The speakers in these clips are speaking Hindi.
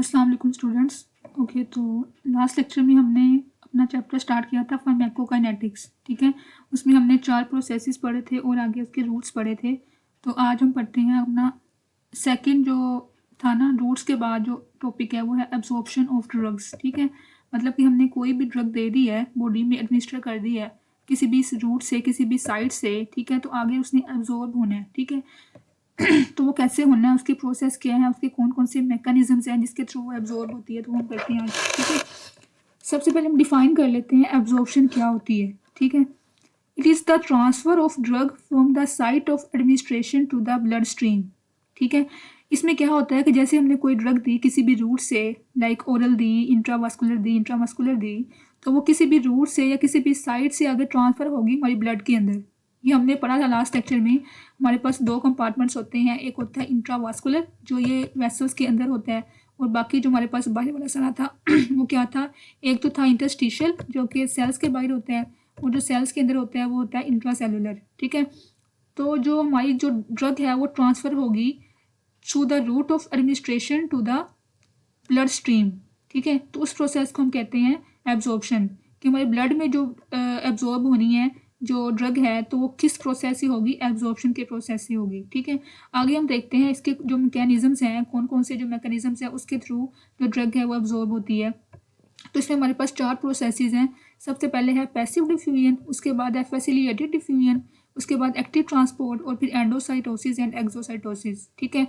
अस्सलाम वालेकुम स्टूडेंट्स। ओके, तो लास्ट लेक्चर में हमने अपना चैप्टर स्टार्ट किया था फार्माकोकाइनेटिक्स। ठीक है, उसमें हमने 4 प्रोसेसेस पढ़े थे और आगे उसके रूट्स पढ़े थे। तो आज हम पढ़ते हैं अपना सेकंड जो था ना, रूट्स के बाद जो टॉपिक है वो है एब्जॉर्प्शन ऑफ ड्रग्स। ठीक है, मतलब कि हमने कोई भी ड्रग दे दी है, बॉडी में एडमिनिस्टर कर दी है किसी भी रूट से, किसी भी साइड से। ठीक है, तो आगे उसने एब्जॉर्ब होना है। ठीक है, तो वो कैसे होना है, उसकी प्रोसेस क्या है, उसके कौन कौन से मैकेनिज्म्स हैं जिसके थ्रू वो एब्जॉर्ब होती है, तो हम करते हैं आज। ठीक है, सबसे पहले हम डिफाइन कर लेते हैं एब्जॉर्प्शन क्या होती है। ठीक है, it is the transfer of drug from the site of administration to the blood stream. ठीक है, इसमें क्या होता है कि जैसे हमने कोई ड्रग दी किसी भी रूट से, लाइक ओरल दी, इंट्रामस्कुलर दी, तो वो किसी भी रूट से या किसी भी साइट से आगे ट्रांसफ़र होगी हमारी ब्लड के अंदर। ये हमने पढ़ा था लास्ट लेक्चर में। हमारे पास 2 कंपार्टमेंट्स होते हैं, एक होता है इंट्रावास्कुलर जो ये वेसल्स के अंदर होता है, और बाकी जो हमारे पास बाहर वाला सारा था वो क्या था, एक तो था इंटरस्टिशियल जो कि सेल्स के बाहर होता है, और जो सेल्स के अंदर होता है वो होता है इंट्रासेलुलर। ठीक है, तो जो हमारी जो ड्रग है वो ट्रांसफ़र होगी through the route of administration to the blood stream. ठीक है, तो उस प्रोसेस को हम कहते हैं एब्जॉर्प्शन, कि हमारे ब्लड में जो एब्जॉर्ब होनी है जो ड्रग है, तो वो किस प्रोसेस से होगी, एब्जॉर्प्शन के प्रोसेस से होगी। ठीक है, आगे हम देखते हैं इसके जो मैकेनिज्म्स हैं, कौन कौन से जो मैकेनिज्म्स हैं उसके थ्रू जो ड्रग है वो एब्जॉर्ब होती है। तो इसमें हमारे पास 4 प्रोसेसेस हैं। सबसे पहले है पैसिव डिफ्यूजन, उसके बाद है फैसिलिटेटेड डिफ्यूजन, उसके बाद एक्टिव ट्रांसपोर्ट, और फिर एंडोसाइटोसिस एंड एक्सोसाइटोसिस। ठीक है,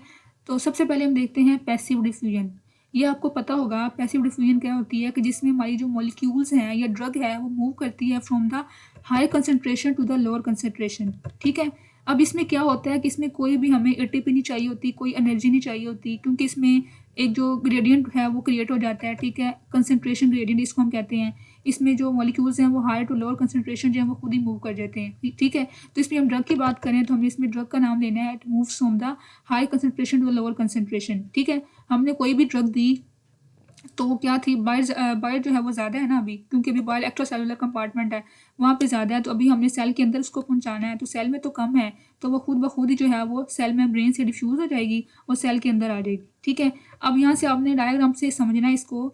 तो सबसे पहले हम देखते हैं पैसिव डिफ्यूजन। ये आपको पता होगा पैसिव डिफ्यूजन क्या होती है, कि जिसमें हमारी जो मॉलिक्यूल्स हैं या ड्रग है वो मूव करती है from the high concentration to the lower concentration. ठीक है, अब इसमें क्या होता है कि इसमें कोई भी हमें एटीपी नहीं चाहिए होती, कोई एनर्जी नहीं चाहिए होती, क्योंकि इसमें एक जो ग्रेडियंट है वो क्रिएट हो जाता है। ठीक है, कंसनट्रेशन ग्रेडियंट इसको हम कहते हैं। इसमें जो मॉलिक्यूल्स हैं वो हायर टू लोअर कंसनट्रेशन जो है वो खुद ही मूव कर जाते हैं। ठीक है, तो इसमें हम ड्रग की बात करें तो हमें इसमें ड्रग का नाम लेना है, it moves from the high concentration to the lower concentration. ठीक है, हमने कोई भी ड्रग दी तो वो क्या थी, बायर जो है वो ज़्यादा है ना अभी, क्योंकि अभी बायर एक्स्ट्रासेलुलर कंपार्टमेंट है, वहाँ पे ज़्यादा है, तो अभी हमने सेल के अंदर उसको पहुँचाना है, तो सेल में तो कम है, तो वो खुद ब खुद ही जो है वो सेल मेम्ब्रेन से डिफ्यूज़ हो जाएगी और सेल के अंदर आ जाएगी। ठीक है, अब यहाँ से आपने डायग्राम से समझना है इसको।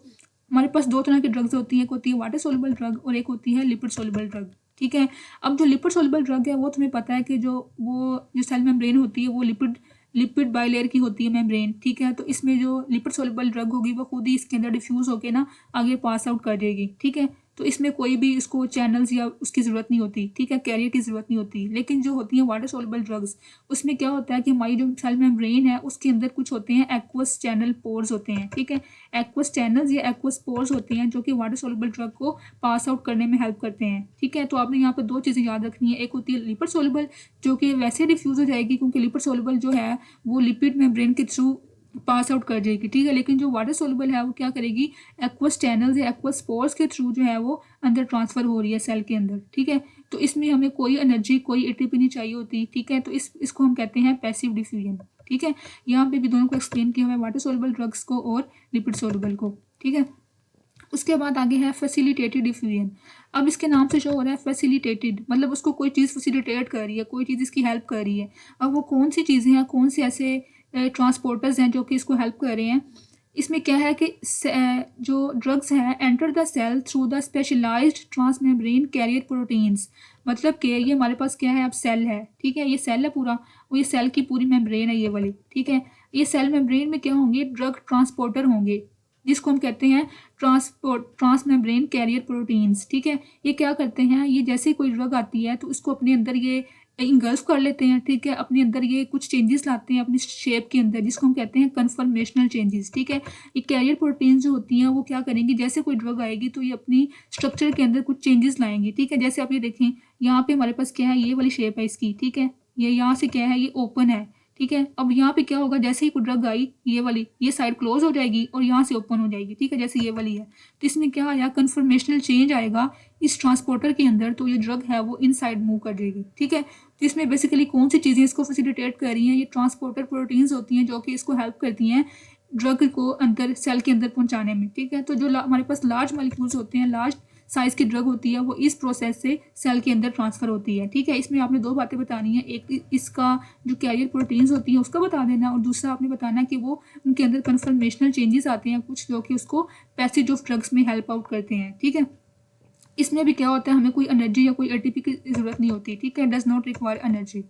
हमारे पास 2 तरह की ड्रग्स होती हैं, एक होती है वाटर सोल्युबल ड्रग और एक होती है लिपिड सोल्युबल ड्रग। ठीक है, अब जो लिपिड सोल्युबल ड्रग है वो तुम्हें पता है कि जो सेल मेम्ब्रेन होती है वो लिपिड बाइलेयर की होती है मेम्ब्रेन। ठीक है, तो इसमें जो लिपिड सोल्युबल ड्रग होगी वो खुद ही इसके अंदर डिफ्यूज़ होकर ना आगे पास आउट कर देगी। ठीक है, तो इसमें कोई भी इसको चैनल्स या उसकी ज़रूरत नहीं होती। ठीक है, कैरियर की ज़रूरत नहीं होती। लेकिन जो होती है वाटर सोल्युबल ड्रग्स, उसमें क्या होता है कि हमारी जो सेल मेम्ब्रेन है उसके अंदर कुछ होते हैं एक्वस चैनल पोर्स होते हैं। ठीक है, एक्वस चैनल्स या एक्वस पोर्स होते हैं जो कि वाटर सोल्युबल ड्रग को पास आउट करने में हेल्प करते हैं। ठीक है, तो आपने यहाँ पर 2 चीज़ें याद रखनी है, एक होती है लिपिड सोल्युबल जो कि वैसे डिफ्यूज़ हो जाएगी क्योंकि लिपिड सोल्युबल जो है वो लिपिड मेम्ब्रेन के थ्रू पास आउट कर जाएगी। ठीक है, लेकिन जो वाटर सोल्युबल है वो क्या करेगी, एक्वस चैनल्स या एक्वस पोर्स के थ्रू जो है वो अंदर ट्रांसफ़र हो रही है सेल के अंदर। ठीक है, तो इसमें हमें कोई एनर्जी, कोई एटीपी नहीं चाहिए होती। ठीक है, तो इसको हम कहते हैं पैसिव डिफ्यूजन। ठीक है, यहाँ पे भी दोनों को एक्सप्लेन किया हुआ है, वाटर सोल्युबल ड्रग्स को और लिपिड सोल्युबल को। ठीक है, उसके बाद आगे है फैसिलिटेटेड डिफ्यूजन। अब इसके नाम से शो हो रहा है फैसिलिटेटेड, मतलब उसको कोई चीज़ फैसिलिटेट कर रही है, कोई चीज़ इसकी हेल्प कर रही है। अब वो कौन सी चीज़ें हैं, कौन से ऐसे ट्रांसपोर्टर्स हैं जो कि इसको हेल्प कर रहे हैं। इसमें क्या है कि जो ड्रग्स हैं enter the cell through the specialised transmembrane carrier proteins. मतलब कि ये हमारे पास क्या है, अब सेल है। ठीक है, ये सेल है पूरा, और ये सेल की पूरी मेम्ब्रेन है ये वाली। ठीक है, ये सेल मेम्ब्रेन में क्या होंगे, ड्रग ट्रांसपोर्टर होंगे जिसको हम कहते हैं ट्रांसमेम्ब्रेन कैरियर प्रोटीन्स। ठीक है, ये क्या करते हैं, ये जैसे कोई ड्रग आती है तो उसको अपने अंदर ये इंगल्फ कर लेते हैं। ठीक है, अपने अंदर ये कुछ चेंजेस लाते हैं अपनी शेप के अंदर, जिसको हम कहते हैं कन्फर्मेशनल चेंजेस। ठीक है, ये कैरियर प्रोटीन्स जो होती हैं वो क्या करेंगी, जैसे कोई ड्रग आएगी तो ये अपनी स्ट्रक्चर के अंदर कुछ चेंजेस लाएंगी। ठीक है, जैसे आप ये देखें यहाँ पे हमारे पास क्या है, ये वाली शेप है इसकी। ठीक है, ये यहाँ से क्या है, ये ओपन है। ठीक है, अब यहाँ पे क्या होगा, जैसे ही कोई ड्रग आई ये वाली, ये साइड क्लोज हो जाएगी और यहाँ से ओपन हो जाएगी। ठीक है, जैसे ये वाली है, तो इसमें क्या आया, कन्फर्मेशनल चेंज आएगा इस ट्रांसपोर्टर के अंदर, तो ये ड्रग है वो इन साइड मूव कर जाएगी। ठीक है, तो इसमें बेसिकली कौन सी चीज़ें इसको फैसिलिटेट कर रही हैं, ये ट्रांसपोर्टर प्रोटीन्स होती हैं जो कि इसको हेल्प करती हैं ड्रग को अंदर सेल के अंदर पहुँचाने में। ठीक है, तो जो हमारे पास लार्ज मॉलिक्यूल्स होते हैं, लार्ज साइज़ की ड्रग होती है वो इस प्रोसेस से सेल के अंदर ट्रांसफ़र होती है, ठीक है। इसमें आपने 2 बातें बतानी है, एक इसका जो कैरियर प्रोटीन्स होती हैं उसका बता देना, और दूसरा आपने बताना है कि वो उनके अंदर कन्फर्मेशनल चेंजेस आते हैं कुछ जो कि उसको पैसेज ऑफ ड्रग्स में हेल्प आउट करते हैं, ठीक है। इसमें भी क्या होता है, हमें कोई एनर्जी या कोई एटीपी की ज़रूरत नहीं होती, ठीक है, डज नॉट रिक्वायर एनर्जी।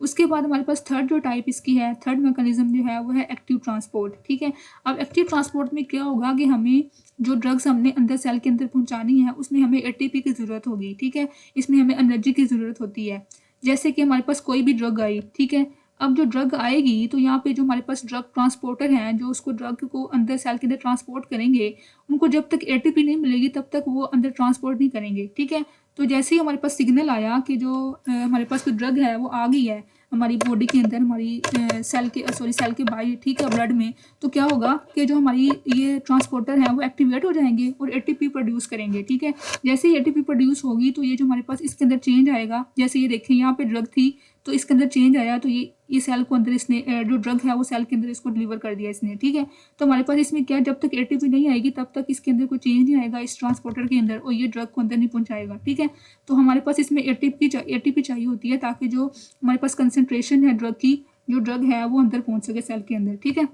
उसके बाद हमारे पास थर्ड जो टाइप इसकी है, थर्ड मैकेनिज्म जो है वो है एक्टिव ट्रांसपोर्ट, ठीक है। अब एक्टिव ट्रांसपोर्ट में क्या होगा कि हमें जो ड्रग्स हमने अंदर सेल के अंदर पहुंचानी है उसमें हमें एटीपी की ज़रूरत होगी, ठीक है। इसमें हमें एनर्जी की ज़रूरत होती है। जैसे कि हमारे पास कोई भी ड्रग आई, ठीक है, अब जो ड्रग आएगी तो यहाँ पे जो हमारे पास ड्रग ट्रांसपोर्टर हैं जो उसको ड्रग को अंदर सेल के अंदर ट्रांसपोर्ट करेंगे, उनको जब तक एटीपी नहीं मिलेगी तब तक वो अंदर ट्रांसपोर्ट नहीं करेंगे, ठीक है। तो जैसे ही हमारे पास सिग्नल आया कि जो हमारे पास कोई ड्रग है वो आ गई है हमारी बॉडी के अंदर, हमारी सेल के बाहर, ठीक है, ब्लड में, तो क्या होगा कि जो हमारी ये ट्रांसपोर्टर है वो एक्टिवेट हो जाएंगे और एटीपी प्रोड्यूस करेंगे, ठीक है। जैसे ही एटीपी प्रोड्यूस होगी तो ये जो हमारे पास इसके अंदर चेंज आएगा, जैसे ये देखें यहाँ पे ड्रग थी तो इसके अंदर चेंज आया, तो ये सेल को अंदर इसने जो ड्रग है वो सेल के अंदर इसको डिलीवर कर दिया इसने, ठीक है। तो हमारे पास इसमें क्या, जब तक एटीपी नहीं आएगी तब तक इसके अंदर कोई चेंज नहीं आएगा इस ट्रांसपोर्टर के अंदर और ये ड्रग को अंदर नहीं पहुंचाएगा, ठीक है। तो हमारे पास इसमें एटीपी चाहिए होती है ताकि जो हमारे पास कंसनट्रेशन है ड्रग की, जो ड्रग है वो अंदर पहुंच सके सेल के अंदर, ठीक है।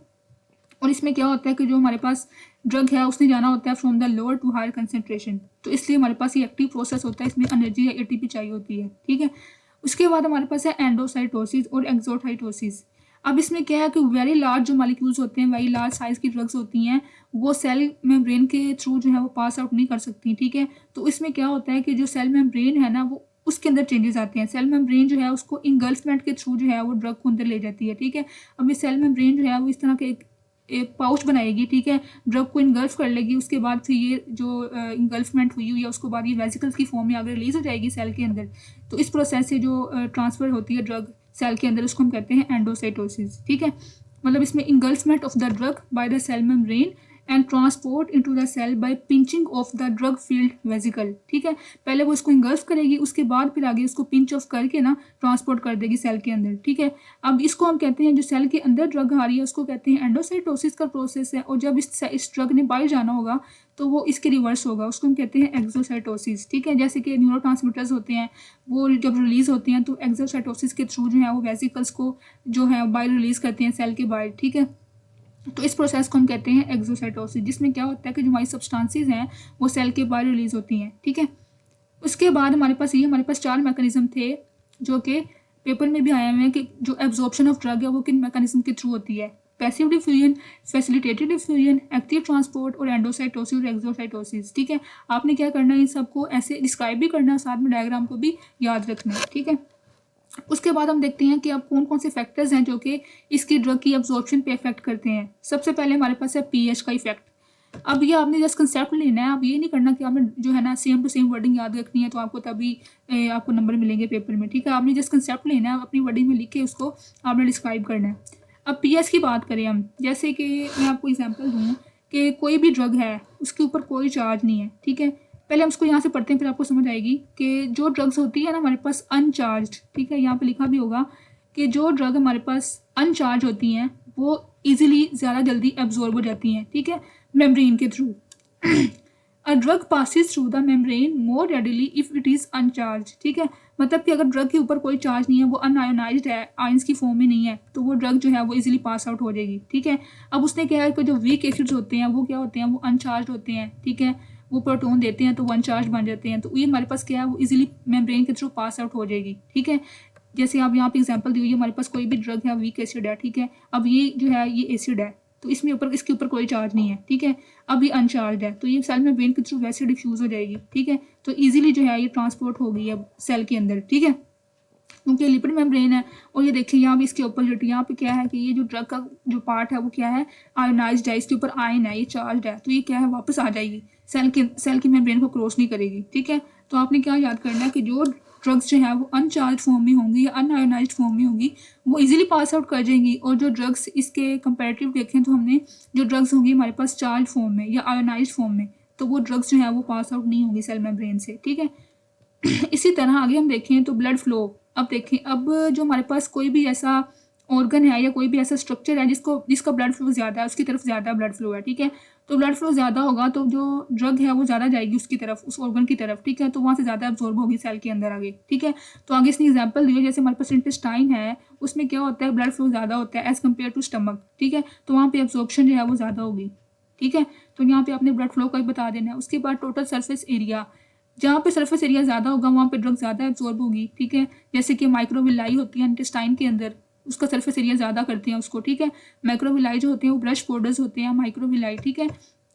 और इसमें क्या होता है कि जो हमारे पास ड्रग है उसने जाना होता है from the lower to higher concentration, तो इसलिए हमारे पास ये एक्टिव प्रोसेस होता है, इसमें एनर्जी या एटीपी चाहिए होती है, ठीक है। उसके बाद हमारे पास है एंडोसाइटोसिस और एक्सोसाइटोसिस। अब इसमें क्या है कि वेरी लार्ज जो मॉलिक्यूल्स होते हैं, वेरी लार्ज साइज़ की ड्रग्स होती हैं, वो सेल मेम्ब्रेन के थ्रू जो है वो पास आउट नहीं कर सकती, ठीक है। तो इसमें क्या होता है कि जो सेल मेम्ब्रेन है ना वो उसके अंदर चेंजेस आते हैं, सेल मेम्ब्रेन जो है उसको इंगल्फमेंट के थ्रू जो है वो ड्रग को अंदर ले जाती है, ठीक है। अब ये सेल मेम्ब्रेन जो है वो इस तरह के एक पाउच बनाएगी, ठीक है, ड्रग को इनगल्फ कर लेगी, उसके बाद फिर ये जो इनगल्फमेंट हुई है उसके बाद ये वेसिकल्स की फॉर्म में आगे रिलीज हो जाएगी सेल के अंदर। तो इस प्रोसेस से जो ट्रांसफ़र होती है ड्रग सेल के अंदर उसको हम कहते हैं एंडोसाइटोसिस, ठीक है। मतलब इसमें engulfment of the drug by the cell membrane and transport into the cell by pinching off the drug filled vesicle, ठीक है। पहले वो इसको इंगल्फ करेगी, उसके बाद फिर आगे इसको पिंच ऑफ करके ना ट्रांसपोर्ट कर देगी सेल के अंदर, ठीक है। अब इसको हम कहते हैं जो सेल के अंदर ड्रग आ रही है उसको कहते हैं एंडोसाइटोसिस का प्रोसेस है, और जब इस ड्रग ने बाहर जाना होगा तो वो इसके रिवर्स होगा, उसको हम कहते हैं एक्सोसाइटोसिस, ठीक है। जैसे कि न्यूरोट्रांसमीटर्स होते हैं वो जब रिलीज होते हैं तो एक्सोसाइटोसिस के थ्रू जो है वो वेसिकल्स को जो है बाहर रिलीज करते हैं सेल के बाहर, ठीक है। तो इस प्रोसेस को हम कहते हैं एक्सोसाइटोसिस, जिसमें क्या होता है कि जो हमारी सब्सटेंसेस हैं वो सेल के बाहर रिलीज होती हैं, ठीक है। उसके बाद हमारे पास 4 मैकेनिज्म थे जो कि पेपर में भी आए हुए हैं कि जो एब्जॉर्प्शन ऑफ ड्रग है वो किन मैकेनिज्म के थ्रू होती है, passive diffusion, facilitated diffusion, active transport और एंडोसाइटोसिस और एक्सोसाइटोसिस, ठीक है। आपने क्या करना है, इन सबको ऐसे डिस्क्राइब भी करना है, साथ में डायग्राम को भी याद रखना है, ठीक है। उसके बाद हम देखते हैं कि अब कौन कौन से फैक्टर्स हैं जो कि इसकी ड्रग की एब्जॉर्प्शन पे इफेक्ट करते हैं। सबसे पहले हमारे पास है पीएच का इफेक्ट। अब ये आपने जस्ट कंसेप्ट लेना है, अब ये नहीं करना कि आपने जो है ना सेम टू सेम वर्डिंग याद रखनी है तो आपको तभी आपको नंबर मिलेंगे पेपर में, ठीक है। आपने जस्ट कंसेप्ट लेना है, अपनी वर्डिंग में लिख के उसको आपने डिस्क्राइब करना है। अब पीएच की बात करें हम, जैसे कि मैं आपको एग्जाम्पल दूँ कि कोई भी ड्रग है उसके ऊपर कोई चार्ज नहीं है, ठीक है। पहले हम उसको यहाँ से पढ़ते हैं फिर आपको समझ आएगी कि जो ड्रग्स होती है ना हमारे पास अनचार्ज, ठीक है, यहाँ पे लिखा भी होगा कि जो ड्रग हमारे पास अनचार्ज होती हैं वो इजीली ज़्यादा जल्दी एब्जॉर्ब हो जाती हैं, ठीक है, मेम्ब्रेन के through. A drug passes through the membrane more readily if it is अनचार्ज, ठीक है। मतलब कि अगर ड्रग के ऊपर कोई चार्ज नहीं है, वो अनआयोनाइज्ड है, आयंस की फॉर्म में नहीं है, तो वो ड्रग जो है वो इजीली पास आउट हो जाएगी, ठीक है। अब उसने क्या है कि जो वीक एसिड्स होते हैं वो क्या होते हैं, वो अनचार्ज होते हैं, ठीक है, वो प्रोटॉन देते हैं तो वन चार्ज बन जाते हैं, तो ये हमारे पास क्या है वो इजीली मेम्ब्रेन के थ्रू पास आउट हो जाएगी, ठीक है। जैसे आप यहाँ पे एग्जांपल दी हुई है, हमारे पास कोई भी ड्रग है वीक एसिड है, ठीक है। अब ये जो है ये एसिड है तो इसके ऊपर कोई चार्ज नहीं है, ठीक है। अब ये अनचार्ज है तो ये सेल मेम्ब्रेन के थ्रू वैसे डिफ्यूज हो जाएगी, ठीक है। तो ईजिली जो है ये ट्रांसपोर्ट हो गई है सेल के अंदर, ठीक है, क्योंकि लिपिड मेम्ब्रेन है। और ये देखिए यहाँ भी इसके अपोजिट, यहाँ पे क्या है कि ये जो ड्रग का जो पार्ट है वो क्या है, आयोनाइज्ड है, इसके ऊपर आयन है, ये चार्ज है, तो ये क्या है वापस आ जाएगी सेल की मेम्ब्रेन को क्रॉस नहीं करेगी, ठीक है। तो आपने क्या याद करना है कि जो ड्रग्स जो है वो अनचार्ज फॉर्म में होंगी या अनआयोनाइज्ड फॉर्म में होंगी वो इजीली पास आउट कर जाएंगी, और जो ड्रग्स इसके कंपैरेटिव देखें तो हमने जो ड्रग्स होंगी हमारे पास चार्ज फॉर्म में या आयोनाइज्ड फॉर्म में, तो वो ड्रग्स जो है वो पास आउट नहीं होंगी सेल मेम्ब्रेन से, ठीक है। इसी तरह आगे हम देखें तो ब्लड फ्लो। अब देखें, अब जो हमारे पास कोई भी ऐसा ऑर्गन है या कोई भी ऐसा स्ट्रक्चर है जिसका ब्लड फ्लो ज़्यादा है, उसकी तरफ ज़्यादा ब्लड फ्लो है, ठीक है। तो ब्लड फ्लो ज़्यादा होगा तो जो ड्रग है वो ज़्यादा जाएगी उसकी तरफ, उस ऑर्गन की तरफ, ठीक है। तो वहाँ से ज़्यादा एब्जॉर्ब होगी सेल के अंदर आगे, ठीक है। तो आगे इसने एग्जाम्पल दिए, जैसे हमारे पास इंटेस्टाइन है, उसमें क्या होता है, ब्लड फ्लो ज़्यादा होता है एज़ कम्पेयर टू स्टमक, ठीक है। तो वहाँ पे एब्जॉर्प्शन जो है वो ज़्यादा होगी, ठीक है। तो यहाँ पे आपने ब्लड फ्लो का ही बता देना है। उसके बाद टोटल सरफेस एरिया, जहाँ पे सरफेस एरिया ज़्यादा होगा वहाँ पे ड्रग ज़्यादा एब्जॉर्ब होगी, ठीक है। जैसे कि माइक्रोविलाई होती है इंटेस्टाइन के अंदर, उसका सरफेस एरिया ज़्यादा करते हैं उसको, ठीक है। मैक्रोविलाई जो होते हैं वो ब्रश बोर्डर्स होते हैं माइक्रोविलाई, ठीक है।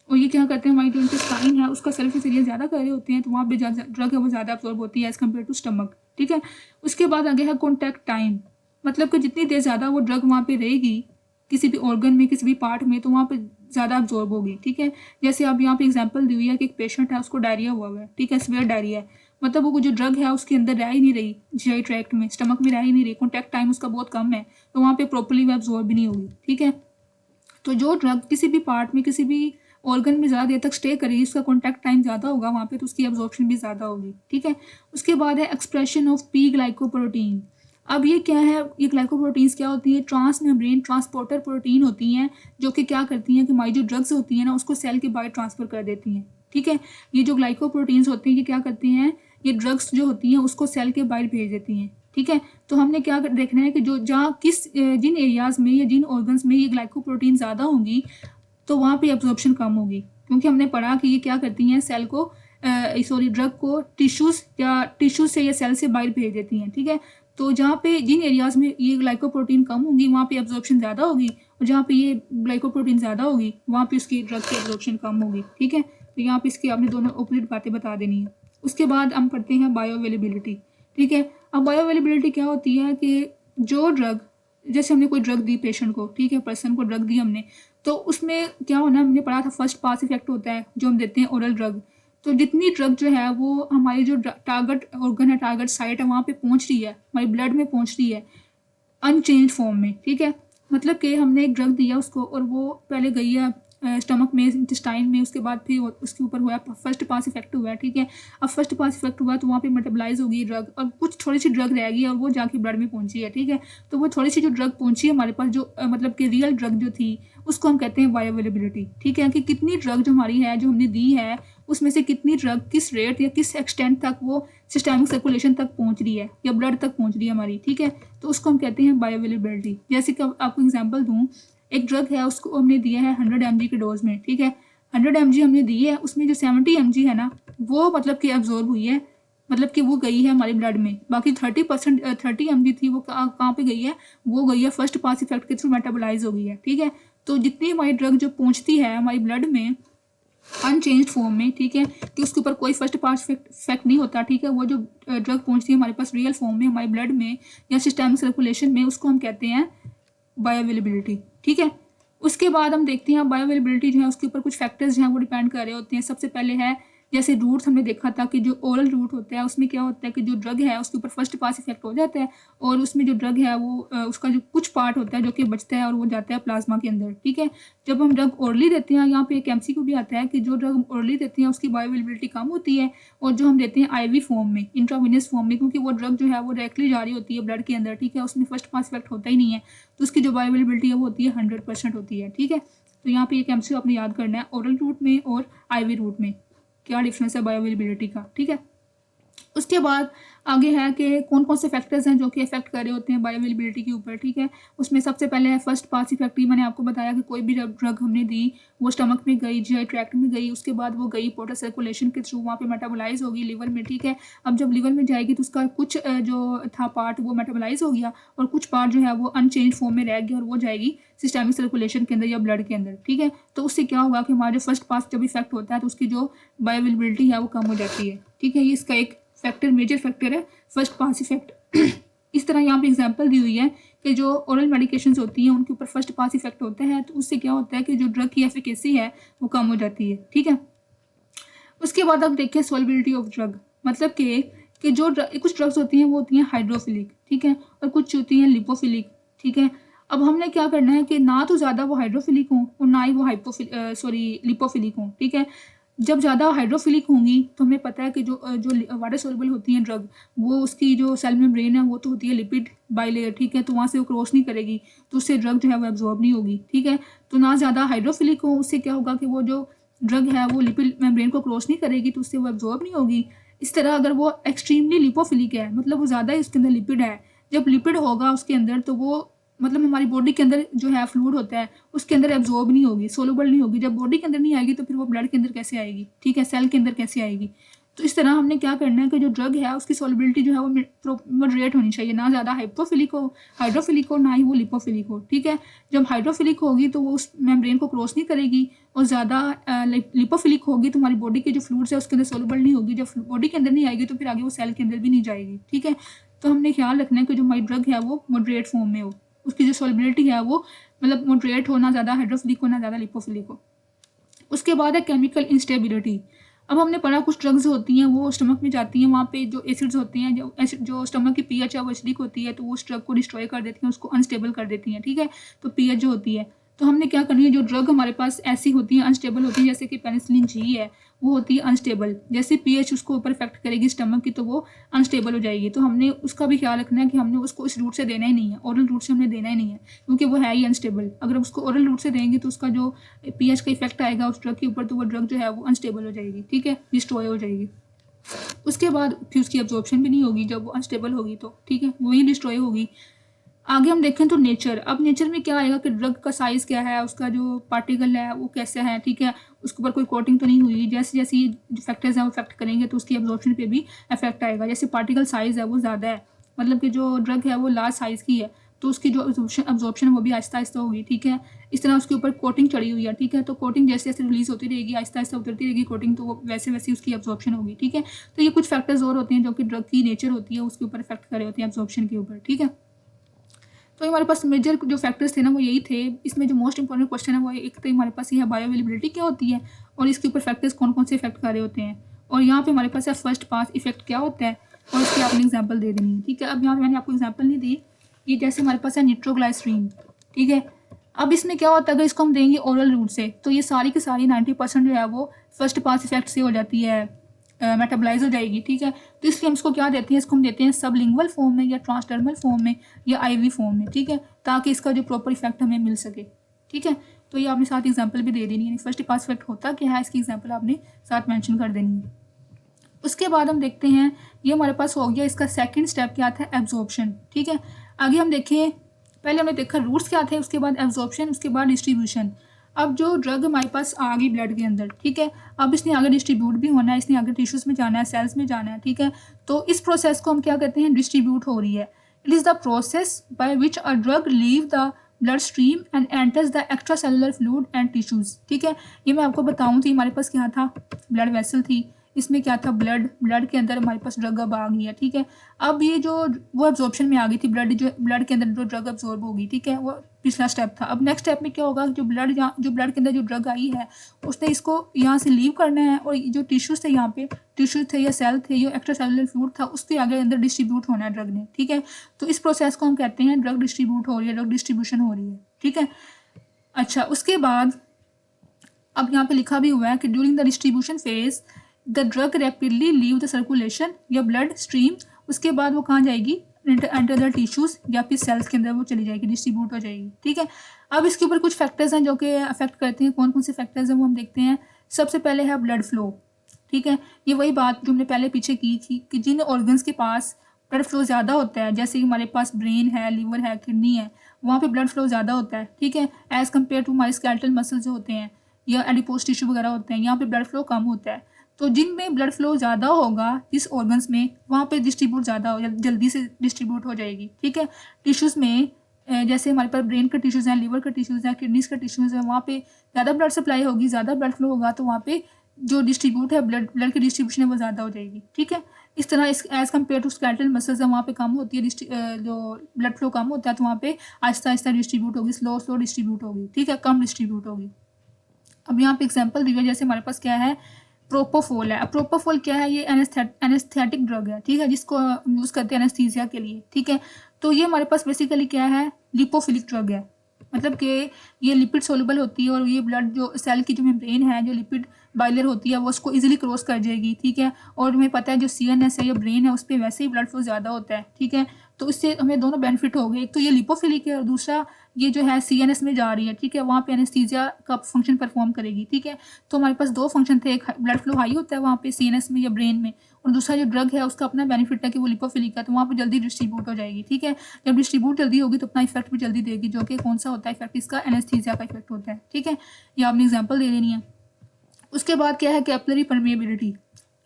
और ये क्या करते हैं, हमारी जो इंटेस्टाइन है उसका सरफेस एरिया ज़्यादा कर रहे होते हैं, तो वहाँ पे ड्रग है वो ज़्यादा एब्जॉर्ब होती है एज़ कम्पेयर टू स्टमक, ठीक है। उसके बाद आगे है कॉन्टैक्ट टाइम, मतलब कि जितनी देर ज़्यादा वो ड्रग वहाँ पे रहेगी किसी भी ऑर्गन में, किसी भी पार्ट में, तो वहाँ पे ज़्यादा एब्जॉर्ब होगी, ठीक है। जैसे अब यहाँ पे एग्जांपल दी हुई है कि एक पेशेंट है, उसको डायरिया हुआ है, ठीक है, सीवियर डायरिया है, मतलब वो जो ड्रग है उसके अंदर रह ही नहीं रही, जीआई ट्रैक्ट में, स्टमक में रह ही नहीं रही, कॉन्टैक्ट टाइम उसका बहुत कम है, तो वहाँ पे प्रॉपरली वो एब्जॉर्ब भी नहीं होगी, ठीक है। तो जो ड्रग किसी भी पार्ट में, किसी भी ऑर्गन में ज़्यादा देर तक स्टे करेगी, उसका कॉन्टैक्ट टाइम ज़्यादा होगा वहाँ पे, तो उसकी एब्जॉर्प्शन भी ज़्यादा होगी, ठीक है। उसके बाद है एक्सप्रेशन ऑफ पी ग्लाइकोप्रोटीन। अब ये क्या है, ये ग्लाइकोप्रोटीन्स क्या होती है, ट्रांस मेम्ब्रेन ट्रांसपोर्टर प्रोटीन होती हैं, जो कि क्या करती हैं कि हमारी जो ड्रग्स होती हैं ना उसको सेल के बाहर ट्रांसफ़र कर देती हैं, ठीक है। ये जो ग्लाइकोप्रोटीन्स होती हैं ये क्या करती हैं, ये ड्रग्स जो होती हैं उसको सेल के बाहर भेज देती हैं, ठीक है। तो हमने क्या देखना है कि जो जहाँ जिन एरियाज़ में या जिन ऑर्गन्स में ये ग्लाइकोप्रोटीन ज़्यादा होंगी तो वहाँ पे एब्जॉर्प्शन कम होगी, क्योंकि हमने पढ़ा कि ये क्या करती हैं, सेल को ड्रग को टिश्यूज से या सेल से बाहर भेज देती हैं, ठीक है। तो जहाँ पे जिन एरियाज़ में ये ग्लाइकोप्रोटीन कम होंगी वहाँ पे एब्जॉर्प्शन ज़्यादा होगी, और जहाँ पे ये ग्लाइकोप्रोटीन ज़्यादा होगी वहाँ पे उसकी ड्रग की एब्जॉर्प्शन कम होगी, ठीक है। तो यहाँ पे इसकी आपने दोनों ऑपोजिट बातें बता देनी है। उसके बाद हम पढ़ते हैं बायो अवेलेबिलिटी, ठीक है। अब बायो अवेलेबिलिटी क्या होती है कि जो ड्रग, जैसे हमने कोई ड्रग दी पेशेंट को, ठीक है, पर्सन को ड्रग दी हमने, तो उसमें क्या होना, हमने पढ़ा था फर्स्ट पास इफेक्ट होता है जो हम देते हैं ओरल ड्रग। तो जितनी ड्रग जो है वो हमारी जो टारगेट ऑर्गन है, टारगेट साइट है, वहाँ पे पहुँच रही है, हमारी ब्लड में पहुँच रही है अनचेंज फॉर्म में, ठीक है। मतलब कि हमने एक ड्रग दिया उसको और वो पहले गई है स्टमक में, इंटेस्टाइन में, उसके बाद फिर उसके ऊपर हुआ फर्स्ट पास इफेक्ट हुआ है, ठीक है। अब फर्स्ट पास इफेक्ट हुआ तो वहाँ पे मेटाबलाइज होगी ड्रग, और कुछ थोड़ी सी ड्रग रहेगी और वो जाके ब्लड में पहुँची है, ठीक है। तो वो थोड़ी सी जो ड्रग पहुँची है हमारे पास, जो मतलब कि रियल ड्रग जो थी, उसको हम कहते हैं बायो अवेलेबिलिटी, ठीक है। कि कितनी ड्रग जो हमारी है, जो हमने दी है, उसमें से कितनी ड्रग किस रेट या किस एक्सटेंट तक वो सिस्टमिक सर्कुलेशन तक पहुंच रही है या ब्लड तक पहुंच रही है हमारी, ठीक है। तो उसको हम कहते हैं बायो अवेलेबिलिटी। जैसे कि आपको एग्जांपल दूं, एक ड्रग है उसको हमने दिया है 100 mg के डोज में, ठीक है। 100 mg हमने दी है, उसमें जो 70 mg है ना वो मतलब कि एब्जॉर्ब हुई है, मतलब कि वो गई है हमारे ब्लड में। बाकी 30 mg थी वो कहाँ पे गई है, वो गई है फर्स्ट पास इफेक्ट के थ्रू मेटाबोलाइज हो गई है, ठीक है। तो जितनी हमारी ड्रग जो पहुँचती है हमारी ब्लड में अनचेंज फॉर्म में, ठीक है, कि उसके ऊपर कोई फर्स्ट पास इफेक्ट नहीं होता, ठीक है, वो जो ड्रग पहुंचती है हमारे पास रियल फॉर्म में हमारे ब्लड में या सिस्टमिक सर्कुलेशन में, उसको हम कहते हैं बायो अवेलेबिलिटी, ठीक है। उसके बाद हम देखते हैं बायो अवेलेबिलिटी जो है उसके ऊपर कुछ फैक्टर्स जो हैं वो डिपेंड कर रहे होते हैं। सबसे पहले है जैसे रूट्स, हमने देखा था कि जो ओरल रूट होता है उसमें क्या होता है कि जो ड्रग है उसके ऊपर फर्स्ट पास इफेक्ट हो जाता है, और उसमें जो ड्रग है वो उसका जो कुछ पार्ट होता है जो कि बचता है और वो जाता है प्लाज्मा के अंदर, ठीक है। जब हम ड्रग ओरली देते हैं, यहाँ पे एक एमसीक्यू भी आता है कि जो ड्रग हम ओरली देते हैं उसकी बायो अवेलेबिलिटी कम होती है, और जो हम देते हैं आईवी फॉर्म में, इंट्रावेनस फॉर्म में, क्योंकि वो ड्रग जो है वो डायरेक्टली जा रही होती है ब्लड के अंदर, ठीक है, उसमें फर्स्ट पास इफेक्ट होता ही नहीं है, तो उसकी जो बायो अवेलेबिलिटी है वो होती है 100% होती है, ठीक है। तो यहाँ पे एक एमसीक्यू आपने याद करना है, ओरल रूट में और आईवी रूट में क्या डिफरेंस है बायो अवेलेबिलिटी का, ठीक है। उसके बाद आगे है कि कौन कौन से फैक्टर्स हैं जो कि इफेक्ट कर रहे होते हैं बायो अवेलेबिलिटी के ऊपर, ठीक है। उसमें सबसे पहले है फर्स्ट पास इफेक्ट। मैंने आपको बताया कि कोई भी ड्रग हमने दी वो स्टमक में गई, जीआई ट्रैक्ट में गई, उसके बाद वो गई पोर्टल सर्कुलेशन के थ्रू वहाँ पे मेटाबोलाइज होगी लिवर में, ठीक है। अब जब लिवर में जाएगी तो उसका कुछ जो था पार्ट वो मेटाबोलाइज हो गया, और कुछ पार्ट जो है वो अनचेंज फॉर्म में रह गया और वो जाएगी सिस्टमिक सर्कुलेशन के अंदर या ब्लड के अंदर, ठीक है। तो उससे क्या होगा कि हमारा जो फर्स्ट पास जब इफेक्ट होता है तो उसकी जो बायो अवेलेबिलिटी है वो कम हो जाती है, ठीक है। ये इसका एक फैक्टर, मेजर फैक्टर है फर्स्ट पास इफेक्ट। इस तरह यहाँ पे एग्जांपल दी हुई है कि जो ओरल मेडिकेशंस होती हैं उनके ऊपर फर्स्ट पास इफेक्ट होता है, तो उससे क्या होता है कि जो ड्रग की एफिकेसी है वो कम हो जाती है, ठीक है। उसके बाद आप देखिए सॉल्युबिलिटी ऑफ ड्रग, मतलब कि जो कुछ ड्रग्स होती हैं वो होती हैं हाइड्रोफिलिक, ठीक है, और कुछ होती हैं लिपोफिलिक, ठीक है। अब हमने क्या करना है कि ना तो ज़्यादा वो हाइड्रोफिलिक हों और ना ही वो लिपोफिलिक हों, ठीक है। जब ज़्यादा हाइड्रोफिलिक होंगी तो हमें पता है कि जो वाटर सोल्यूबल होती हैं ड्रग, वो उसकी जो सेल मेम्ब्रेन है वो तो होती है लिपिड बाइलेयर, ठीक है, तो वहाँ से वो क्रॉस नहीं करेगी, तो उससे ड्रग जो है वो एब्जॉर्ब नहीं होगी, ठीक है। तो ना ज़्यादा हाइड्रोफिलिक हो, उससे क्या होगा कि वो जो ड्रग है वो लिपिड मेम्ब्रेन को क्रॉस नहीं करेगी, तो उससे वो एब्जॉर्ब नहीं होगी। इस तरह अगर वो एक्सट्रीमली लिपोफिलिक है, मतलब वो ज़्यादा ही उसके अंदर लिपिड है, जब लिपिड होगा उसके अंदर तो वो मतलब हमारी बॉडी के अंदर जो है फ्लूइड होता है उसके अंदर एब्जॉर्ब नहीं होगी, सोलूबल नहीं होगी। जब बॉडी के अंदर नहीं आएगी तो फिर वो ब्लड के अंदर कैसे आएगी, ठीक है, सेल के अंदर कैसे आएगी। तो इस तरह हमने क्या करना है कि जो ड्रग है उसकी सॉल्युबिलिटी जो है वो मॉडरेट होनी चाहिए, ना ज़्यादा हाइड्रोफिलिक हो ना ही वो लिपोफिलिक हो, ठीक है। जब हाइड्रोफिलिक होगी तो वो उस मेम्ब्रेन को क्रॉस नहीं करेगी, और ज़्यादा लिपोफिलिक होगी तो हमारी बॉडी के जो फ्लूइड्स है उसके अंदर सोलूबल नहीं होगी। जब बॉडी के अंदर नहीं आएगी तो फिर आगे वो सेल के अंदर भी नहीं जाएगी, ठीक है। तो हमने ख्याल रखना है कि जो हमारी ड्रग है वो मॉडरेट फॉर्म में हो, उसकी जो सॉल्युबिलिटी है वो मतलब मॉडरेट हो, ना ज़्यादा हाइड्रोफिलिक हो ना ज़्यादा लिपोफिलिक हो। उसके बाद है केमिकल इंस्टेबिलिटी। अब हमने पढ़ा कुछ ड्रग्स होती हैं वो स्टमक में जाती हैं, वहाँ पे जो एसिड्स होते हैं, जो स्टमक की पीएच है वो एसिडिक होती है, तो वो उस ड्रग को डिस्ट्रॉय कर देती हैं, उसको अनस्टेबल कर देती हैं, ठीक है। तो पीएच जो होती है, तो हमने क्या करनी है, जो ड्रग हमारे पास ऐसी होती है अनस्टेबल होती है, जैसे कि पेनिसिलिन जी है, वो होती है अनस्टेबल। जैसे पीएच उसको ऊपर इफेक्ट करेगी स्टमक की तो वो अनस्टेबल हो जाएगी। तो हमने उसका भी ख्याल रखना है कि हमने उसको इस रूट से देना ही नहीं है, ओरल रूट से हमने देना ही नहीं है, क्योंकि वो है ही अनस्टेबल। अगर उसको ओरल रूट से देंगे तो उसका जो पीएच का इफेक्ट आएगा उस ड्रग के ऊपर, तो वो ड्रग जो है वो अनस्टेबल हो जाएगी, ठीक है, डिस्ट्रॉय हो जाएगी। उसके बाद फिर उसकी एब्जॉर्प्शन भी नहीं होगी जब वो अनस्टेबल होगी, तो ठीक है, वही डिस्ट्रॉय होगी। आगे हम देखें तो नेचर, अब नेचर में क्या आएगा कि ड्रग का साइज़ क्या है, उसका जो पार्टिकल है वो कैसा है, ठीक है, उसके ऊपर कोई कोटिंग तो नहीं हुई। जैसे जैसे ये जो फैक्टर्स हैं वो इफेक्ट करेंगे तो उसकी एब्जॉर्प्शन पे भी इफेक्ट आएगा। जैसे पार्टिकल साइज़ है वो ज़्यादा है, मतलब कि जो ड्रग है वो लार्ज साइज़ की है, तो उसकी जो एब्जॉर्प्शन है वो भी आहिस्ता आहिस्ता होगी, ठीक है। इस तरह उसके ऊपर कोटिंग चढ़ी हुई है, ठीक है, तो कोटिंग जैसे जैसे रिलीज होती रहेगी, आहिस्ता आहिस्ता उतरती रहेगी कोटिंग, तो वो वैसे वैसे उसकी एब्जॉर्प्शन होगी, ठीक है। तो ये कुछ फैक्टर्स और होते हैं जो कि ड्रग की नेचर होती है उसके ऊपर इफेक्ट करे होते हैं एब्जॉर्प्शन के ऊपर, ठीक है। तो हमारे पास मेजर जो फैक्टर्स थे ना वो यही थे। इसमें जो मोस्ट इंपॉर्टेंट क्वेश्चन है वो एक तो हमारे पास ये है, बायो अवेलेबिलिटी क्या होती है और इसके ऊपर फैक्टर्स कौन कौन से इफेक्ट कर रहे होते हैं, और यहाँ पे हमारे पास है फर्स्ट पास इफेक्ट क्या होता है, और इसकी आपने एग्जाम्पल दे देनी है, ठीक है। अब यहाँ पे मैंने आपको एग्जाम्पल नहीं दी, ये जैसे हमारे पास है निट्रोग्लाइसरीन, ठीक है। अब इसमें क्या होता है, अगर इसको हम देंगे ओरल रूट से तो ये सारी की सारी 90% जो है वो फर्स्ट पास इफेक्ट से हो जाती है, मेटाबलाइज हो जाएगी, ठीक है। तो इसलिए हम इसको क्या देते हैं, इसको हम देते हैं सबलिंगुअल फॉर्म में या ट्रांसडर्मल फॉर्म में या आईवी फॉर्म में, ठीक है, ताकि इसका जो प्रॉपर इफेक्ट हमें मिल सके, ठीक है। तो ये आपने साथ एग्जांपल भी दे देनी है, फर्स्ट पास इफेक्ट होता क्या है इसकी एग्जांपल आपने साथ मेंशन कर देनी है। उसके बाद हम देखते हैं, ये हमारे पास हो गया, इसका सेकंड स्टेप क्या था, एब्जॉर्प्शन, ठीक है। आगे हम देखें, पहले हमने देखा रूट्स क्या थे, उसके बाद एब्जॉर्प्शन, उसके बाद डिस्ट्रीब्यूशन। अब जो ड्रग हमारे पास आ गई ब्लड के अंदर, ठीक है, अब इसने आगे डिस्ट्रीब्यूट भी होना है, इसने आगे टिश्यूज़ में जाना है, सेल्स में जाना है, ठीक है। तो इस प्रोसेस को हम क्या कहते हैं, डिस्ट्रीब्यूट हो रही है। It is the process by which a drug leave the blood stream and enters the extra cellular fluid and tissues, ठीक है। ये मैं आपको बताऊँ थी, हमारे पास क्या था, ब्लड वेसल थी, इसमें क्या था, ब्लड के अंदर हमारे पास ड्रग अब आ गई है, ठीक है। अब ये जो वो एब्जॉर्प्शन में आ गई थी, ब्लड के अंदर जो ड्रग एब्जॉर्ब होगी, ठीक है, वो पिछला स्टेप था। अब नेक्स्ट स्टेप में क्या होगा, जो ब्लड के अंदर जो ड्रग आई है उसने इसको यहाँ से लीव करना है, और जो टिश्यूज़ थे, यहाँ पे टिश्यूज़ थे या सेल थे, जो एक्स्ट्रा सेलुलर फ्लूइड था उसके आगे अंदर डिस्ट्रीब्यूट होना है ड्रग ने, ठीक है। तो इस प्रोसेस को हम कहते हैं ड्रग डिस्ट्रीब्यूट हो रही है, ड्रग डिस्ट्रीब्यूशन हो रही है, ठीक है। अच्छा, उसके बाद अब यहाँ पे लिखा भी हुआ है कि during the distribution phase the drug rapidly leave the circulation या ब्लड स्ट्रीम, उसके बाद वो कहाँ जाएगी, एंटर द टिश्यूज़ या फिर सेल्स के अंदर वो चली जाएगी, डिस्ट्रीब्यूट हो जाएगी, ठीक है। अब इसके ऊपर कुछ फैक्टर्स हैं जो कि अफेक्ट करते हैं, कौन कौन से फैक्टर्स हैं वो हम देखते हैं। सबसे पहले है ब्लड फ्लो, ठीक है। ये वही बात जो हमने पहले पीछे की थी कि जिन ऑर्गन्स के पास ब्लड फ्लो ज़्यादा होता है, जैसे कि हमारे पास ब्रेन है, लीवर है, किडनी है, वहाँ पे ब्लड फ्लो ज़्यादा होता है, ठीक है, एज़ कम्पेयर टू हमारे स्केलेटल मसल्स जो होते हैं या एडिपोज टिश्यू वगैरह होते हैं, यहाँ पे ब्लड फ्लो कम होता है। तो जिनमें ब्लड फ्लो ज़्यादा होगा जिस ऑर्गन्स में, वहाँ पे डिस्ट्रीब्यूट ज़्यादा हो, जल्दी से डिस्ट्रीब्यूट हो जाएगी, ठीक है। टिश्यूज़ में जैसे हमारे पास ब्रेन के टिश्यूज़ हैं, लीवर के टिश्यूज़ हैं, किडनीज के टिश्यूज़ हैं, वहाँ पे ज़्यादा ब्लड सप्लाई होगी, ज़्यादा ब्लड फ्लो होगा, तो वहाँ पे जो डिस्ट्रीब्यूट है ब्लड की डिस्ट्रीब्यूशन है वो ज़्यादा हो जाएगी, ठीक है। इस तरह इस as compare to skeletal muscles है, वहाँ पे कम होती है, जो ब्लड फ्लो कम होता है, तो वहाँ पे आहिस्ता आहिस्ता डिस्ट्रीब्यूट होगी, स्लो डिस्ट्रीब्यूट होगी, ठीक है, कम डिस्ट्रीब्यूट होगी। अब यहाँ पे एग्जांपल दी है, जैसे हमारे पास क्या है, प्रोपोफोल है। अब प्रोपोफोल क्या है, ये एनेस्थेटिक ड्रग है, ठीक है, जिसको यूज़ करते हैं एनेस्थीसिया के लिए, ठीक है। तो ये हमारे पास बेसिकली क्या है, लिपोफिलिक ड्रग है, मतलब कि ये लिपिड सोल्यूबल होती है, और ये ब्लड जो सेल की जो मेम्ब्रेन है, जो लिपिड बाइलर होती है वो उसको इजीली क्रॉस कर जाएगी, ठीक है। और हमें पता है जो CNS है या ब्रेन है उस पर वैसे ही ब्लड फ्लो ज़्यादा होता है, ठीक है। तो इससे हमें दोनों बेनिफिट हो गए, एक तो ये लिपोफिलिक है और दूसरा ये जो है CNS में जा रही है, ठीक है, वहाँ पे एनेस्थीसिया का फंक्शन परफॉर्म करेगी, ठीक है। तो हमारे पास दो फंक्शन थे, एक ब्लड फ्लो हाई होता है वहाँ पे CNS में या ब्रेन में, और दूसरा जो ड्रग है उसका अपना बेनिफिट है कि वो लिपोफिलिक है, तो वहाँ पे जल्दी डिस्ट्रीब्यूट हो जाएगी, ठीक है। जब डिस्ट्रीब्यूट जल्दी होगी तो अपना इफेक्ट भी जल्दी देगी, जो कि कौन सा होता है इफेक्ट, इसका एनेस्थीसिया का इफेक्ट होता है, ठीक है। ये आपने एग्जाम्पल दे देनी है। उसके बाद क्या है कैपिलरी परमेबिलिटी।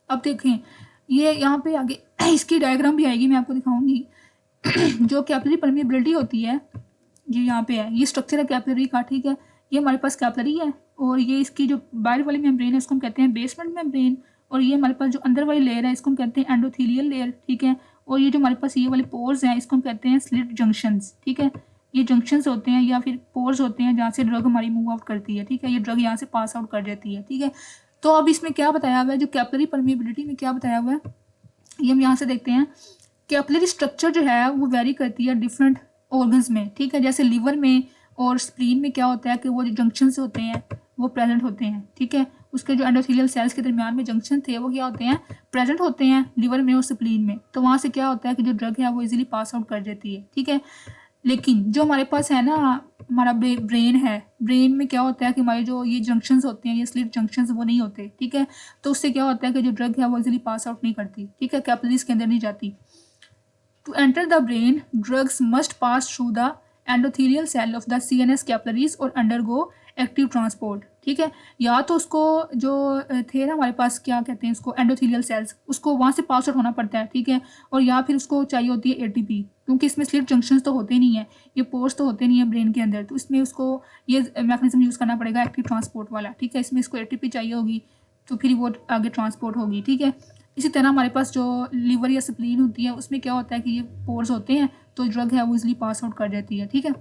अब देखें ये यहाँ पे आगे इसकी डायग्राम भी आएगी, मैं आपको दिखाऊंगी। जो कैपिलरी परमेबिलिटी होती है ये यहाँ पे है, ये स्ट्रक्चर है कैपिलरी का, ठीक है। ये हमारे पास कैपिलरी है और ये इसकी जो बाहर वाली मेम्ब्रेन है उसको हम कहते हैं बेसमेंट मेम्ब्रेन, और ये हमारे पास जो अंदर वाली लेयर है इसको हम कहते हैं एंडोथेलियल लेयर, ठीक है। और ये जो हमारे पास ये वाले पोर्स हैं इसको हम कहते हैं स्लिट जंक्शंस, ठीक है। ये जंक्शंस होते हैं या फिर पोर्स होते हैं जहाँ से ड्रग हमारी मूव आउट करती है, ठीक है। ये ड्रग यहाँ से पास आउट कर जाती है, ठीक है। तो अब इसमें क्या बताया हुआ है, जो कैपिलरी परमेबिलिटी में क्या बताया हुआ है ये हम यहाँ से देखते हैं। कैपिलरी स्ट्रक्चर जो है वो वेरी करती है डिफरेंट ऑर्गन्स में, ठीक है। जैसे लिवर में और स्प्लीन में क्या होता है कि वो जो जंक्शंस होते हैं वो प्रेजेंट होते हैं, ठीक है। उसके जो एंडोथेलियल सेल्स के दरमियान में जंक्शन थे वो क्या होते हैं, प्रेजेंट होते हैं लिवर में और स्प्लीन में। तो वहाँ से क्या होता है कि जो ड्रग है वो इजीली पास आउट कर जाती है, ठीक है। लेकिन जो हमारे पास है ना हमारा ब्रेन है, ब्रेन में क्या होता है कि हमारे जो ये जंक्शंस होते हैं ये स्लिट जंक्शंस वो नहीं होते, ठीक है। तो उससे क्या होता है कि जो ड्रग है वो इजीली पास आउट नहीं करती, ठीक है, कैपिलरीज के अंदर नहीं जाती। To enter the brain, drugs must pass through the endothelial cell of the CNS capillaries और undergo active transport, ठीक है। या तो उसको जो थे ना हमारे पास क्या कहते हैं उसको एंडोथेलियल सेल्स, उसको वहाँ से पास आउट होना पड़ता है, ठीक है। और या फिर उसको चाहिए होती है ATP, क्योंकि इसमें स्लिट जंक्शंस तो होते नहीं है, ये पोर्स तो होते नहीं है ब्रेन के अंदर, तो इसमें उसको ये मैकेनिज्म यूज़ करना पड़ेगा एक्टिव ट्रांसपोर्ट वाला, ठीक है। इसमें इसको ATP चाहिए होगी तो फिर वो आगे ट्रांसपोर्ट होगी, ठीक है। इसी तरह हमारे पास जो लीवर या स्प्लीन होती है उसमें क्या होता है कि ये पोर्स होते हैं तो ड्रग है वो इजली पास आउट कर जाती है, ठीक है।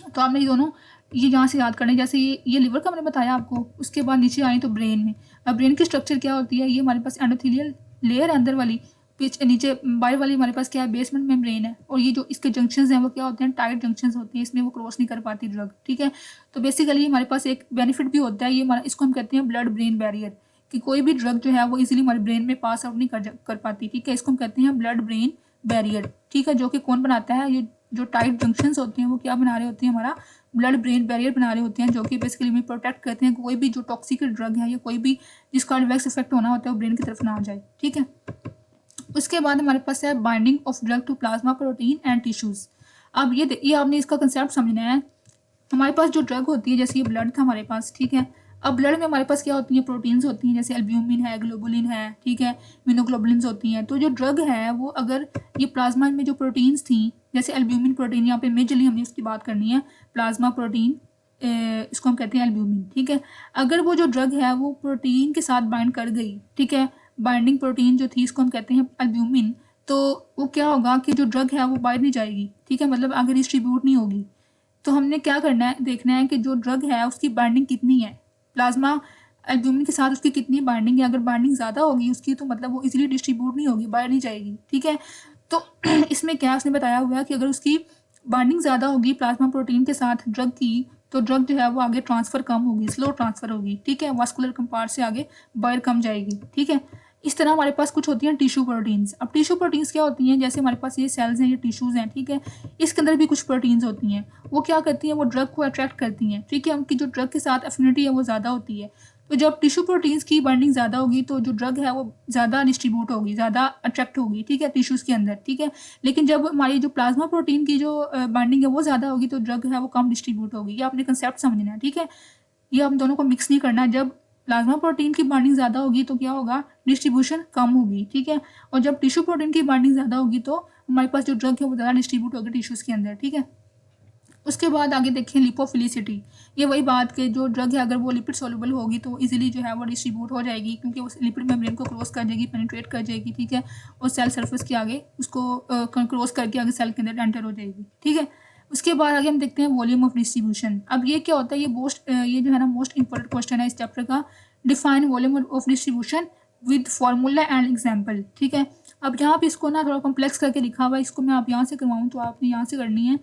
तो आपने ये दोनों ये यहाँ से याद करना, जैसे ये लिवर का मैंने बताया आपको। उसके बाद नीचे आई तो ब्रेन में। अब ब्रेन की स्ट्रक्चर क्या होती है, ये हमारे पास एंडोथेलियल लेयर है अंदर वाली, नीचे बाहर वाली हमारे पास क्या है बेसमेंट में ब्रेन है, और ये जो इसके जंक्शंस हैं वो क्या होते हैं टाइट जंक्शंस होती हैं, इसमें वो क्रॉस नहीं कर पाती ड्रग, ठीक है। तो बेसिकली हमारे पास एक बेनिफिट भी होता है, ये इसको हम कहते हैं ब्लड ब्रेन बैरियर, कि कोई भी ड्रग जो है वो इजीली हमारे ब्रेन में पास आउट नहीं कर पाती, ठीक है। इसको हम कहते हैं ब्लड ब्रेन बैरियर, ठीक है। जो कि कौन बनाता है, ये जो टाइट जंक्शंस होते हैं वो क्या बना रहे होते हैं, हमारा ब्लड ब्रेन बैरियर बना रहे होते हैं, जो कि बेसिकली हमें प्रोटेक्ट करते हैं कोई भी जो टॉक्सिक ड्रग है या कोई भी जिसका एडवर्स इफेक्ट होना होता है वो ब्रेन की तरफ ना आ जाए, ठीक है। उसके बाद हमारे पास है binding of drug to plasma protein and tissues. अब ये आपने इसका कंसेप्ट समझना है। हमारे पास जो ड्रग होती है, जैसे ये ब्लड था हमारे पास, ठीक है। अब ब्लड में हमारे पास क्या होती हैं, प्रोटीन्स होती हैं, जैसे एल्ब्यूमिन है, ग्लोबुलिन है, ठीक है, इम्यूनोग्लोबुलिन्स होती हैं। तो जो ड्रग है वो अगर ये प्लाज्मा में जो प्रोटीन्स थी, जैसे एल्ब्यूमिन प्रोटीन, यहाँ पे मेजरली हमने उसकी बात करनी है, प्लाज्मा प्रोटीन इसको हम कहते हैं एल्ब्यूमिन, ठीक है। अगर वो जो ड्रग है वो प्रोटीन के साथ बाइंड कर गई, ठीक है, बाइंडिंग प्रोटीन जो थी इसको हम कहते हैं एल्ब्यूमिन, तो वो क्या होगा कि जो ड्रग है वो बाहर नहीं जाएगी, ठीक है, मतलब आगे डिस्ट्रीब्यूट नहीं होगी। तो हमने क्या करना है, देखना है कि जो ड्रग है उसकी बाइंडिंग कितनी है, प्लाज्मा एल्ब्यूमिन के साथ उसकी कितनी बाइंडिंग है। अगर बाइंडिंग ज़्यादा होगी उसकी तो मतलब वो इजीली डिस्ट्रीब्यूट नहीं होगी, बाहर नहीं जाएगी, ठीक है। तो इसमें क्या उसने बताया हुआ है कि अगर उसकी बाइंडिंग ज़्यादा होगी प्लाज्मा प्रोटीन के साथ ड्रग की, तो ड्रग जो है वो आगे ट्रांसफ़र कम होगी, स्लो ट्रांसफ़र होगी, ठीक है, वास्कुलर कंपार्ट से आगे बाहर कम जाएगी, ठीक है। इस तरह हमारे पास कुछ होती हैं टिश्यू प्रोटीन्स। अब टिश्यू प्रोटीन्स क्या होती हैं, जैसे हमारे पास ये सेल्स हैं, ये टिश्यूज़ हैं, ठीक है, इसके अंदर भी कुछ प्रोटीन्स होती हैं। वो क्या करती हैं, वो ड्रग को अट्रैक्ट करती हैं, ठीक है, उनकी जो ड्रग के साथ एफिनिटी है वो ज़्यादा होती है। तो जब टिश्यू प्रोटीन्स की बाइंडिंग ज़्यादा होगी तो जो ड्रग है वो ज़्यादा डिस्ट्रीब्यूट होगी, ज़्यादा अट्रैक्ट होगी, ठीक है, टिश्यूज़ के अंदर, ठीक है। लेकिन जब हमारी जो प्लाज्मा प्रोटीन की जो बाइंडिंग है वो ज़्यादा होगी तो ड्रग है वो कम डिस्ट्रीब्यूट होगी। ये आपने कंसेप्ट समझना है, ठीक है। ये हम दोनों को मिक्स नहीं करना। जब प्लाज्मा प्रोटीन की बाइंडिंग ज़्यादा होगी तो क्या होगा, डिस्ट्रीब्यूशन कम होगी, ठीक है। और जब टिश्यू प्रोटीन की बाइंडिंग ज़्यादा होगी तो हमारे पास जो ड्रग है वो ज़्यादा डिस्ट्रीब्यूट होगी टिश्यूज़ के अंदर, ठीक है। उसके बाद आगे देखें लिपोफिलिसिटी। ये वही बात कि जो ड्रग है अगर वो लिपिड सोल्यूबल होगी तो इजीली जो है वो डिस्ट्रीब्यूट हो जाएगी, क्योंकि वो लिपिड मेम्ब्रेन को क्रॉस कर जाएगी, पेनिट्रेट कर जाएगी, ठीक है, और सेल सरफेस के आगे उसको क्रॉस करके आगे सेल के अंदर एंटर हो जाएगी, ठीक है। उसके बाद आगे हम देखते हैं वॉल्यूम ऑफ डिस्ट्रीब्यूशन। अब ये क्या होता है, ये जो है ना मोस्ट इंपॉर्टेंट क्वेश्चन है इस चैप्टर का। Define volume of distribution with formula and example, ठीक है। अब यहाँ पे इसको ना थोड़ा कॉम्प्लेक्स करके लिखा हुआ है, इसको मैं आप यहाँ से करवाऊँ तो आपने यहाँ से करनी है।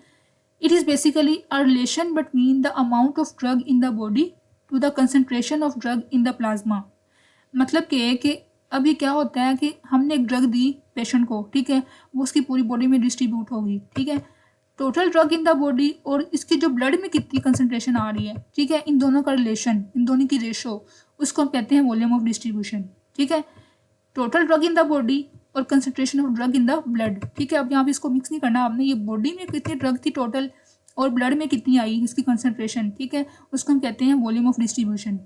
It is basically a relation between the amount of drug in the body to the concentration of drug in the plasma. मतलब कि अब ये क्या होता है कि हमने एक ड्रग दी पेशेंट को, ठीक है, वो उसकी पूरी बॉडी में डिस्ट्रीब्यूट होगी, ठीक है, total drug in the body और इसकी जो ब्लड में कितनी कंसनट्रेशन आ रही है, ठीक है, इन दोनों का रिलेशन, इन दोनों की रेशो, उसको हम कहते हैं वॉल्यूम ऑफ डिस्ट्रीब्यूशन, ठीक है। Total drug in the body और concentration of drug in the blood, ठीक है। अब यहाँ पे इसको मिक्स नहीं करना आपने, ये बॉडी में कितनी ड्रग थी टोटल और ब्लड में कितनी आई इसकी कंसनट्रेशन, ठीक है, उसको हम कहते हैं वॉल्यूम ऑफ डिस्ट्रीब्यूशन।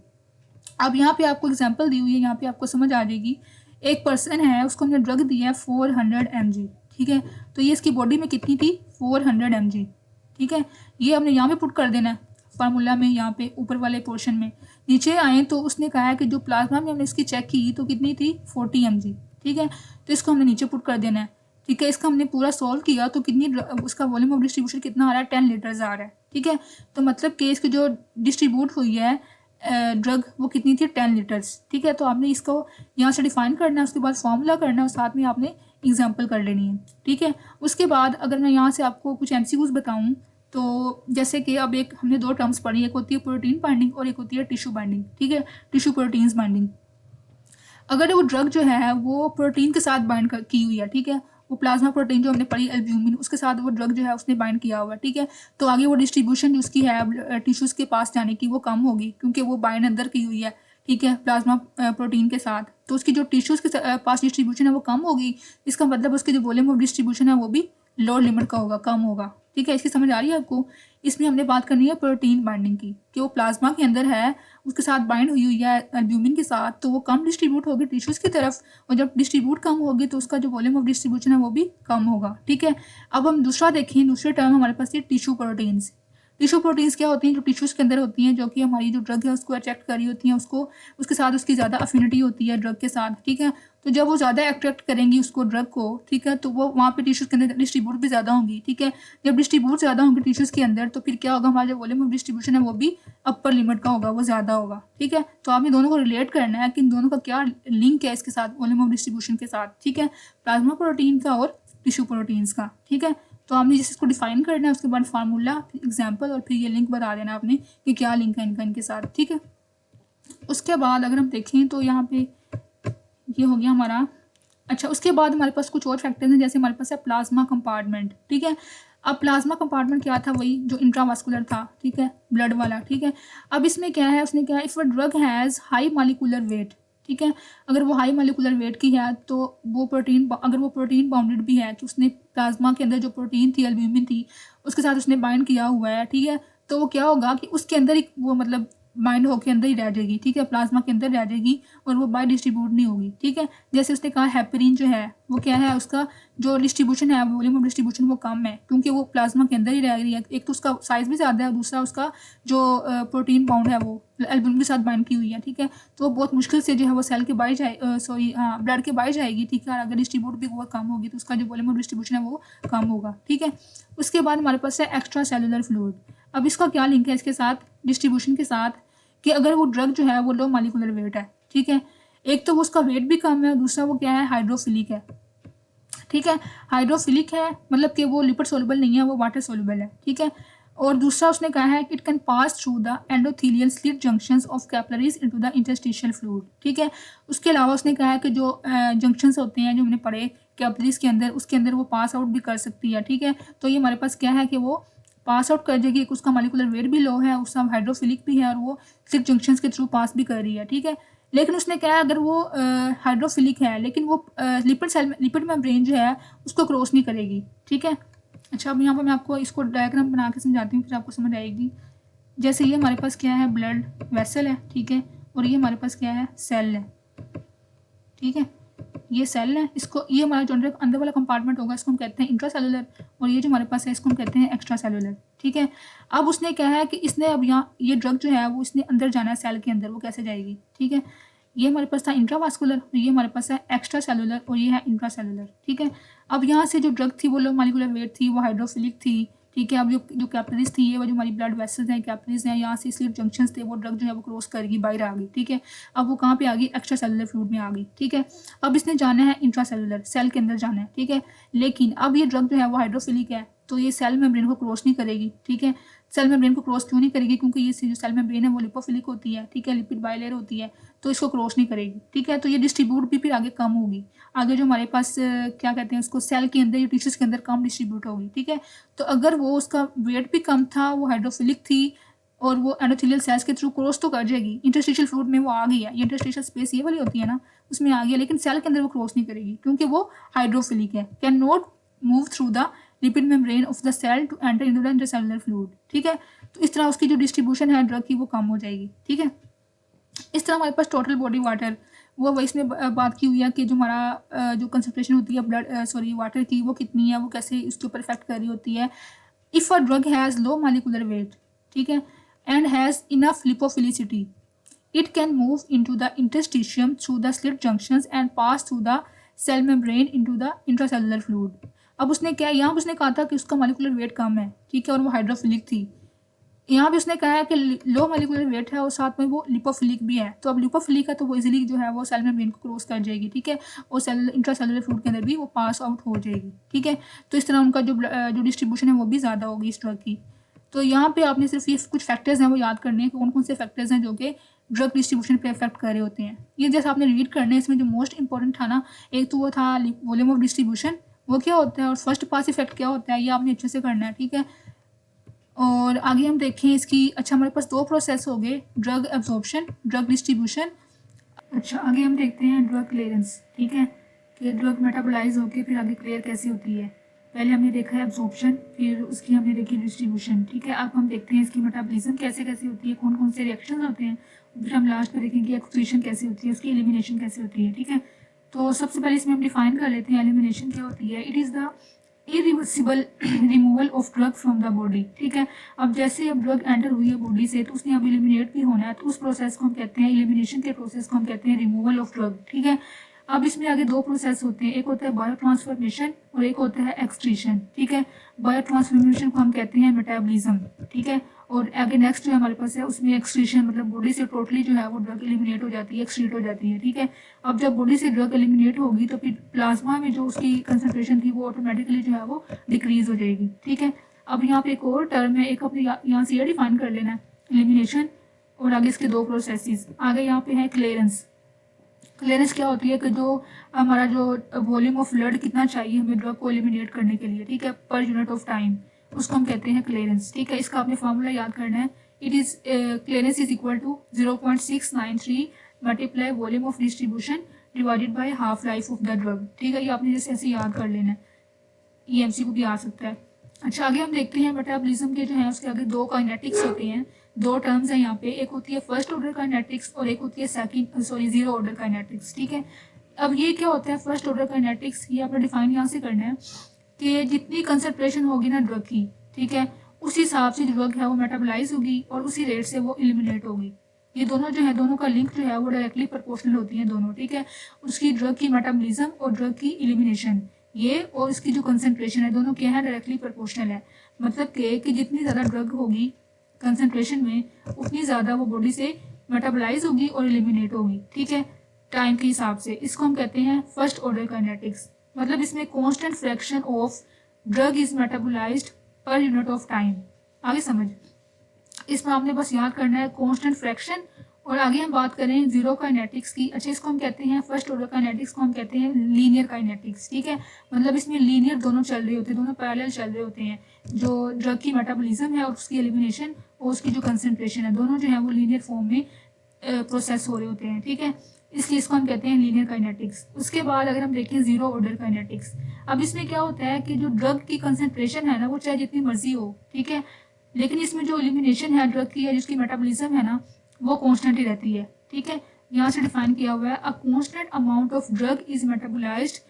अब यहाँ पे आपको एग्जांपल दी हुई है, यहाँ पे आपको समझ आ जाएगी। एक पर्सन है, उसको हमने ड्रग दी है 400 mg, ठीक है, तो ये इसकी बॉडी में कितनी थी 400 mg, ठीक है। ये हमने यहाँ पे पुट कर देना है फार्मूला में, यहाँ पे ऊपर वाले पोर्शन में। नीचे आए तो उसने कहा है कि जो प्लाज्मा में हमने इसकी चेक की तो कितनी थी 40 mg, ठीक है, तो इसको हमने नीचे पुट कर देना है, ठीक है। इसका हमने पूरा सॉल्व किया तो कितनी उसका वॉल्यूम ऑफ डिस्ट्रीब्यूशन कितना आ रहा है 10 लीटर्स आ रहा है, ठीक है। तो मतलब कि इसकी जो डिस्ट्रीब्यूट हुई है ड्रग वो कितनी थी 10 लीटर्स, ठीक है। तो आपने इसको यहाँ से डिफाइन करना है, उसके बाद फॉर्मूला करना है और साथ में आपने एग्जांपल कर लेनी है, ठीक है। उसके बाद अगर मैं यहाँ से आपको कुछ एमसीक्यूज बताऊँ तो जैसे कि अब एक हमने दो टर्म्स पढ़ी, एक होती है प्रोटीन बाइंडिंग और एक होती है टिश्यू बाइंडिंग, ठीक है, टिश्यू प्रोटीन्स बाइंडिंग। अगर वो ड्रग जो है वो प्रोटीन के साथ बाइंड की हुई है, ठीक है, वो प्लाज्मा प्रोटीन जो हमने पढ़ी एल्ब्यूमिन, उसके साथ वो ड्रग जो है उसने बाइंड किया हुआ है, ठीक है, तो आगे वो डिस्ट्रीब्यूशन जो उसकी है टिश्यूज़ के पास जाने की वो कम होगी क्योंकि वो बाइंड अंदर की हुई है, ठीक है, प्लाज्मा प्रोटीन के साथ, तो उसकी जो टिश्यूज़ के पास डिस्ट्रीब्यूशन है वो कम होगी। इसका मतलब उसकी जो वॉल्यूम ऑफ डिस्ट्रीब्यूशन है वो भी लोअर लिमिट का होगा, कम होगा, ठीक है। इसकी समझ आ रही है आपको। इसमें हमने बात करनी है प्रोटीन बाइंडिंग की कि वो प्लाज्मा के अंदर है, उसके साथ बाइंड हुई है एल्ब्यूमिन के साथ, तो वो कम डिस्ट्रीब्यूट होगी टिश्यूज़ की तरफ, और जब डिस्ट्रीब्यूट कम होगी तो उसका जो वॉल्यूम ऑफ डिस्ट्रीब्यूशन है वो भी कम होगा, ठीक है। अब हम दूसरा देखें, दूसरे टर्म हमारे पास ये टिश्यू प्रोटीन्स। टिश्यू प्रोटीन्स क्या होती हैं, जो टिश्यूज़ के अंदर होती हैं, जो कि हमारी जो ड्रग है उसको अट्रैक्ट कर रही होती हैं, उसको उसके साथ उसकी ज़्यादा अफिनिटी होती है ड्रग के साथ, ठीक है। तो जब वो ज़्यादा अट्रैक्ट करेंगी उसको ड्रग को, ठीक है, तो वो वहाँ पे टिश्यूज़ के अंदर डिस्ट्रीब्यूट भी ज़्यादा होंगी, ठीक है। जब डिस्ट्रीब्यूट ज़्यादा होंगी टिश्यूज़ के अंदर तो फिर क्या होगा, हमारा जो वॉल्यूम ऑफ डिस्ट्रीब्यूशन है वो भी अपर लिमिट का होगा, वो ज़्यादा होगा, ठीक है। तो आपने दोनों को रिलेट करना है कि इन दोनों का क्या लिंक है इसके साथ वॉल्यूम ऑफ डिस्ट्रीब्यूशन के साथ, ठीक है, प्लाज्मा प्रोटीन का और टिश्यू प्रोटीन्स का, ठीक है। तो आपने जिस इसको डिफाइन करना है उसके बाद फार्मूला, एग्जाम्पल और फिर ये लिंक बता देना आपने कि क्या लिंक है इनका इनके साथ, ठीक है। उसके बाद अगर हम देखें तो यहाँ पे ये हो गया हमारा। अच्छा, उसके बाद हमारे पास कुछ और फैक्टर्स हैं, जैसे हमारे पास है प्लाज्मा कंपार्टमेंट, ठीक है। अब प्लाज्मा कंपार्टमेंट क्या था, वही जो इंट्रावास्कुलर था, ठीक है, ब्लड वाला, ठीक है। अब इसमें क्या है, उसने क्या है, if a drug has high molecular weight, ठीक है, अगर वो हाई मॉलिक्यूलर वेट की है तो वो प्रोटीन, अगर वो प्रोटीन बाउंडेड भी है कि उसने प्लाज्मा के अंदर जो प्रोटीन थी एल्ब्यूमिन थी उसके साथ उसने बाइंड किया हुआ है, ठीक है, तो वो क्या होगा कि उसके अंदर ही वो मतलब बाइंड होकर अंदर ही रह जाएगी, ठीक है, प्लाज्मा के अंदर रह जाएगी और वो बाय डिस्ट्रीब्यूट नहीं होगी, ठीक है। जैसे उसने कहा हेपरिन जो है वो क्या है, उसका जो डिस्ट्रीब्यूशन है वॉल्यूम ऑफ डिस्ट्रीब्यूशन वो कम है क्योंकि वो प्लाज्मा के अंदर ही रह रही है। एक तो उसका साइज़ भी ज़्यादा है और दूसरा उसका जो प्रोटीन बाउंड है वो एल्ब्यूमिन के साथ बाइंड की हुई है, ठीक है, तो वो बहुत मुश्किल से जो है वो सेल के बाहर जाए, सॉरी हाँ, ब्लड के बाहर जाएगी, ठीक है। अगर डिस्ट्रीब्यूट भी वो कम होगी तो उसका जो वॉल्यूम ऑफ डिस्ट्रीब्यूशन है वो कम होगा, ठीक है। उसके बाद हमारे पास है एक्स्ट्रा सेलुलर फ्लूइड। अब इसका क्या लिंक है इसके साथ डिस्ट्रीब्यूशन के साथ, कि अगर वो ड्रग जो है वो लो मॉलिक्यूलर वेट है, ठीक है, एक तो वो उसका वेट भी कम है और दूसरा वो क्या है, हाइड्रोफिलिक है, ठीक है। हाइड्रोफिलिक है मतलब कि वो लिपिड सोल्यूबल नहीं है, वो वाटर सोल्यूबल है, ठीक है। और दूसरा उसने कहा है कि it can pass through the endothelial slit junctions of capillaries into the interstitial fluid, ठीक है। उसके अलावा उसने कहा है कि जो जंक्शंस होते हैं जो हमने पढ़े कैपिलरीज के अंदर, उसके अंदर वो पास आउट भी कर सकती है, ठीक है। तो ये हमारे पास क्या है कि वो पास आउट कर जाएगी, उसका मॉलिक्यूलर वेट भी लो है, उसका हाइड्रोफिलिक भी है और वो स्लिट जंक्शंस के थ्रू पास भी कर रही है, ठीक है। लेकिन उसने कहा अगर वो हाइड्रोफिलिक है लेकिन वो लिपिड मेम्ब्रेन जो है उसको क्रॉस नहीं करेगी, ठीक है। अच्छा, अब यहाँ पर मैं आपको इसको डायग्राम बना के समझाती हूँ फिर आपको समझ आएगी। जैसे ये हमारे पास क्या है, ब्लड वेसल है, ठीक है, और ये हमारे पास क्या है, सेल है, ठीक है, ये सेल है, इसको ये हमारा जो अंदर वाला कंपार्टमेंट होगा इसको हम कहते हैं इंट्रासेलुलर, और ये जो हमारे पास है इसको हम कहते हैं एक्स्ट्रा सेलुलर, ठीक है। अब उसने क्या है कि इसने अब यहाँ ये ड्रग जो है वो इसने अंदर जाना है सेल के अंदर, वो कैसे जाएगी, ठीक है। ये हमारे पास था इंट्रावास्कुलर, ये हमारे पास है एक्स्ट्रा सेलुलर और ये है इंट्रासेलुलर, ठीक है। अब यहाँ से जो ड्रग थी वो लो मॉलिक्यूलर वेट थी, वो हाइड्रोफिलिक थी, ठीक है। अब जो कैपिलरीज थी ये वो जो हमारी ब्लड वेसल्स हैं कैपिलरीज हैं, यहाँ से स्लिट जंक्शंस थे, वो ड्रग जो है वो क्रॉस करेगी, बाहर आ गई, ठीक है। अब वो कहाँ पे आ गई, एक्स्ट्रा सेलुलर फ्लूइड में आ गई, ठीक है। अब इसने जाना है इंट्रासेलुलर, सेल के अंदर जाना है, ठीक है। लेकिन अब ये ड्रग जो है वो हाइड्रोफिलिक है, तो ये सेल मेम्ब्रेन को क्रॉस नहीं करेगी, ठीक है। सेल मेम्ब्रेन को क्रॉस क्यों नहीं करेगी, क्योंकि ये जो सेल मेम्ब्रेन है वो लिपोफिलिक होती है, ठीक है, लिपिड बाइलेयर होती है, तो इसको क्रॉस नहीं करेगी, ठीक है। तो ये डिस्ट्रीब्यूट भी फिर आगे कम होगी, आगे जो हमारे पास क्या कहते हैं उसको सेल के अंदर या टिश्यूज के अंदर कम डिस्ट्रीब्यूट होगी, ठीक है। तो अगर वो उसका वेट भी कम था, वो हाइड्रोफिलिक थी और वो एंडोथेलियल सेल्स के थ्रू क्रॉस तो कर जाएगी, इंटरस्टिशियल फ्लूइड में वो आ गई है, ये इंटरस्टिशियल स्पेस ये वाली होती है ना, उसमें आ गया, लेकिन सेल के अंदर वो क्रॉस नहीं करेगी क्योंकि वो हाइड्रोफिलिक है, can not move through the lipid membrane of the cell to enter into the intercellular fluid, ठीक है। तो इस तरह उसकी जो डिस्ट्रीब्यूशन है ड्रग की वो कम हो जाएगी, ठीक है। इस तरह हमारे पास टोटल बॉडी वाटर वो इसमें बात की हुई है कि जो हमारा जो कंसंट्रेशन होती है ब्लड वाटर की वो कितनी है, वो कैसे उसके ऊपर इफेक्ट कर रही होती है। If a drug has low molecular weight, ठीक है, and has enough lipophilicity, it can move into the interstitium through the slit junctions and pass through the cell membrane into the intracellular fluid। अब उसने क्या, यहाँ पर उसने कहा था कि उसका मॉलिक्यूलर वेट कम है, ठीक है, और वो हाइड्रोफिलिक थी। यहाँ भी उसने कहा है कि लो मॉलिक्यूलर वेट है और साथ में वो लिपोफिलिक भी है, तो अब लिपोफिलिक है तो वो इजीली जो है वो सेल मेम्ब्रेन को क्रॉस कर जाएगी, ठीक है, और सेल इंट्रासेलुलर फ्लूइड के अंदर भी वो पास आउट हो जाएगी, ठीक है। तो इस तरह उनका जो डिस्ट्रीब्यूशन है वो भी ज़्यादा होगी इस ड्रग की। तो यहाँ पे आपने सिर्फ ये कुछ फैक्टर्स हैं वो याद करने हैं कि कौन कौन से फैक्टर्स हैं जो कि ड्रग डिस्ट्रीब्यूशन पे इफेक्ट कर रहे होते हैं। ये जैसे आपने रीड करने हैं, इसमें जो मोस्ट इंपॉर्टेंट था ना, एक तो वो था वॉल्यूम ऑफ डिस्ट्रीब्यूशन, वो क्या होता है, और फर्स्ट पास इफेक्ट क्या होता है, ये आपने अच्छे से करना है, ठीक है। और आगे हम देखें इसकी, अच्छा हमारे पास दो प्रोसेस हो गए, ड्रग एब्जॉर्प्शन, ड्रग डिस्ट्रीब्यूशन। अच्छा आगे हम देखते हैं ड्रग क्लियरेंस, ठीक है, कि ड्रग मेटाबोलाइज होकर फिर आगे क्लियर कैसे होती है। पहले हमने देखा है एब्जॉर्प्शन, फिर उसकी हमने देखी डिस्ट्रीब्यूशन, ठीक है। अब हम देखते हैं इसकी मेटाबॉलिज्म कैसे कैसे होती है, कौन कौन से रिएक्शन होते हैं, फिर हम लास्ट में देखेंगे एक्सक्रीशन कैसे होती है, उसकी एलिमिनेशन कैसे होती है, ठीक है। तो सबसे पहले इसमें हम डिफाइन कर लेते हैं एलिमिनेशन क्या होती है। It is the irreversible removal of drug from the body, ठीक है। अब जैसे अब ड्रग एंटर हुई है बॉडी से तो उसने अब एलिमिनेट भी होना है, तो उस प्रोसेस को हम कहते हैं, एलिमिनेशन के प्रोसेस को हम कहते हैं रिमूवल ऑफ ड्रग, ठीक है। अब इसमें आगे दो प्रोसेस होते हैं, एक होता है बायो ट्रांसफॉर्मेशन और एक होता है एक्सक्रीशन, ठीक है। बायो ट्रांसफॉर्मेशन को हम कहते हैं मेटाबॉलिज्म, ठीक है। और आगे नेक्स्ट जो हमारे पास है उसमें एक्सक्रीशन, मतलब बॉडी से टोटली जो है वो ड्रग एलिमिनेट हो जाती है, एक्सक्रीट हो जाती है, ठीक है। अब जब बॉडी से ड्रग एलिमिनेट होगी तो फिर प्लाज्मा में जो उसकी कंसंट्रेशन थी वो ऑटोमेटिकली जो है वो डिक्रीज हो जाएगी, ठीक है। अब यहाँ पे एक और टर्म है, एक अपने यहाँ से ये डिफाइन कर लेना है, एलिमिनेशन, और आगे इसके दो प्रोसेसेस। आगे यहाँ पे है क्लियरेंस। क्लियरेंस क्या होती है कि जो हमारा जो वॉल्यूम ऑफ ब्लड कितना चाहिए हमें ड्रग को एलिमिनेट करने के लिए, ठीक है, पर यूनिट ऑफ टाइम, उसको हम कहते हैं क्लियरेंस, ठीक है। इसका आपने फार्मूला याद करना है, it is clearance is equal to 0.693 multiply volume of distribution divided by half life of the drug, ठीक है। ये आपने जैसे ऐसे याद कर लेना है, ये MCQ भी आ सकता है। अच्छा आगे हम देखते हैं मेटाबॉलिज्म के जो है उसके आगे दो काइनेटिक्स होते हैं, दो टर्म्स हैं यहाँ पे, एक होती है फर्स्ट ऑर्डर काइनेटिक्स और एक होती है जीरो ऑर्डर काइनेटिक्स, ठीक है। अब ये क्या होता है फर्स्ट ऑर्डर काइनेटिक्स, ये आपने डिफाइन यहाँ से करना है कि जितनी कंसंट्रेशन होगी ना ड्रग की, ठीक है, उस हिसाब से ड्रग है वो मेटाबोलाइज होगी और उसी रेट से वो एलिमिनेट होगी। ये दोनों जो है, दोनों का लिंक जो है वो डायरेक्टली प्रोपोर्शनल होती है दोनों, ठीक है। उसकी ड्रग की मेटाबॉलिज्म और ड्रग की एलिमिनेशन, ये और इसकी जो कंसंट्रेशन है दोनों क्या है, डायरेक्टली प्रोपोर्शनल है। मतलब कि जितनी ज़्यादा ड्रग होगी कंसंट्रेशन में उतनी ज़्यादा वो बॉडी से मेटाबोलाइज होगी और एलिमिनेट होगी, ठीक है, टाइम के हिसाब से। इसको हम कहते हैं फर्स्ट ऑर्डर काइनेटिक्स। मतलब इसमें constant fraction of drug is metabolised पर यूनिट ऑफ टाइम। आगे समझ, इसमें आपने बस याद करना है कांस्टेंट फ्रैक्शन। और आगे हम बात करें जीरो काइनेटिक्स की। अच्छा इसको हम कहते हैं फर्स्ट ऑर्डर काइनेटिक्स को हम कहते हैं लीनियर काइनेटिक्स, ठीक है। मतलब इसमें लीनियर दोनों चल रहे होते हैं, दोनों पैरेलल चल रहे होते हैं, जो ड्रग की मेटाबॉलिज्म है और उसकी एलिमिनेशन और उसकी जो कंसंट्रेशन है दोनों जो है वो लीनियर फॉर्म में प्रोसेस हो रहे होते हैं, ठीक है। इसलिए इसको हम कहते हैं लीनियर काइनेटिक्स। उसके बाद अगर हम देखें जीरो ऑर्डर काइनेटिक्स, अब इसमें क्या होता है कि जो ड्रग की कंसंट्रेशन है ना वो चाहे जितनी मर्जी हो, ठीक है, लेकिन इसमें जो एलिमिनेशन है ड्रग की है, जिसकी मेटाबॉलिज्म है ना वो कांस्टेंट ही रहती है, ठीक है। यहाँ से डिफाइन किया हुआ है, a constant amount of drug is metabolised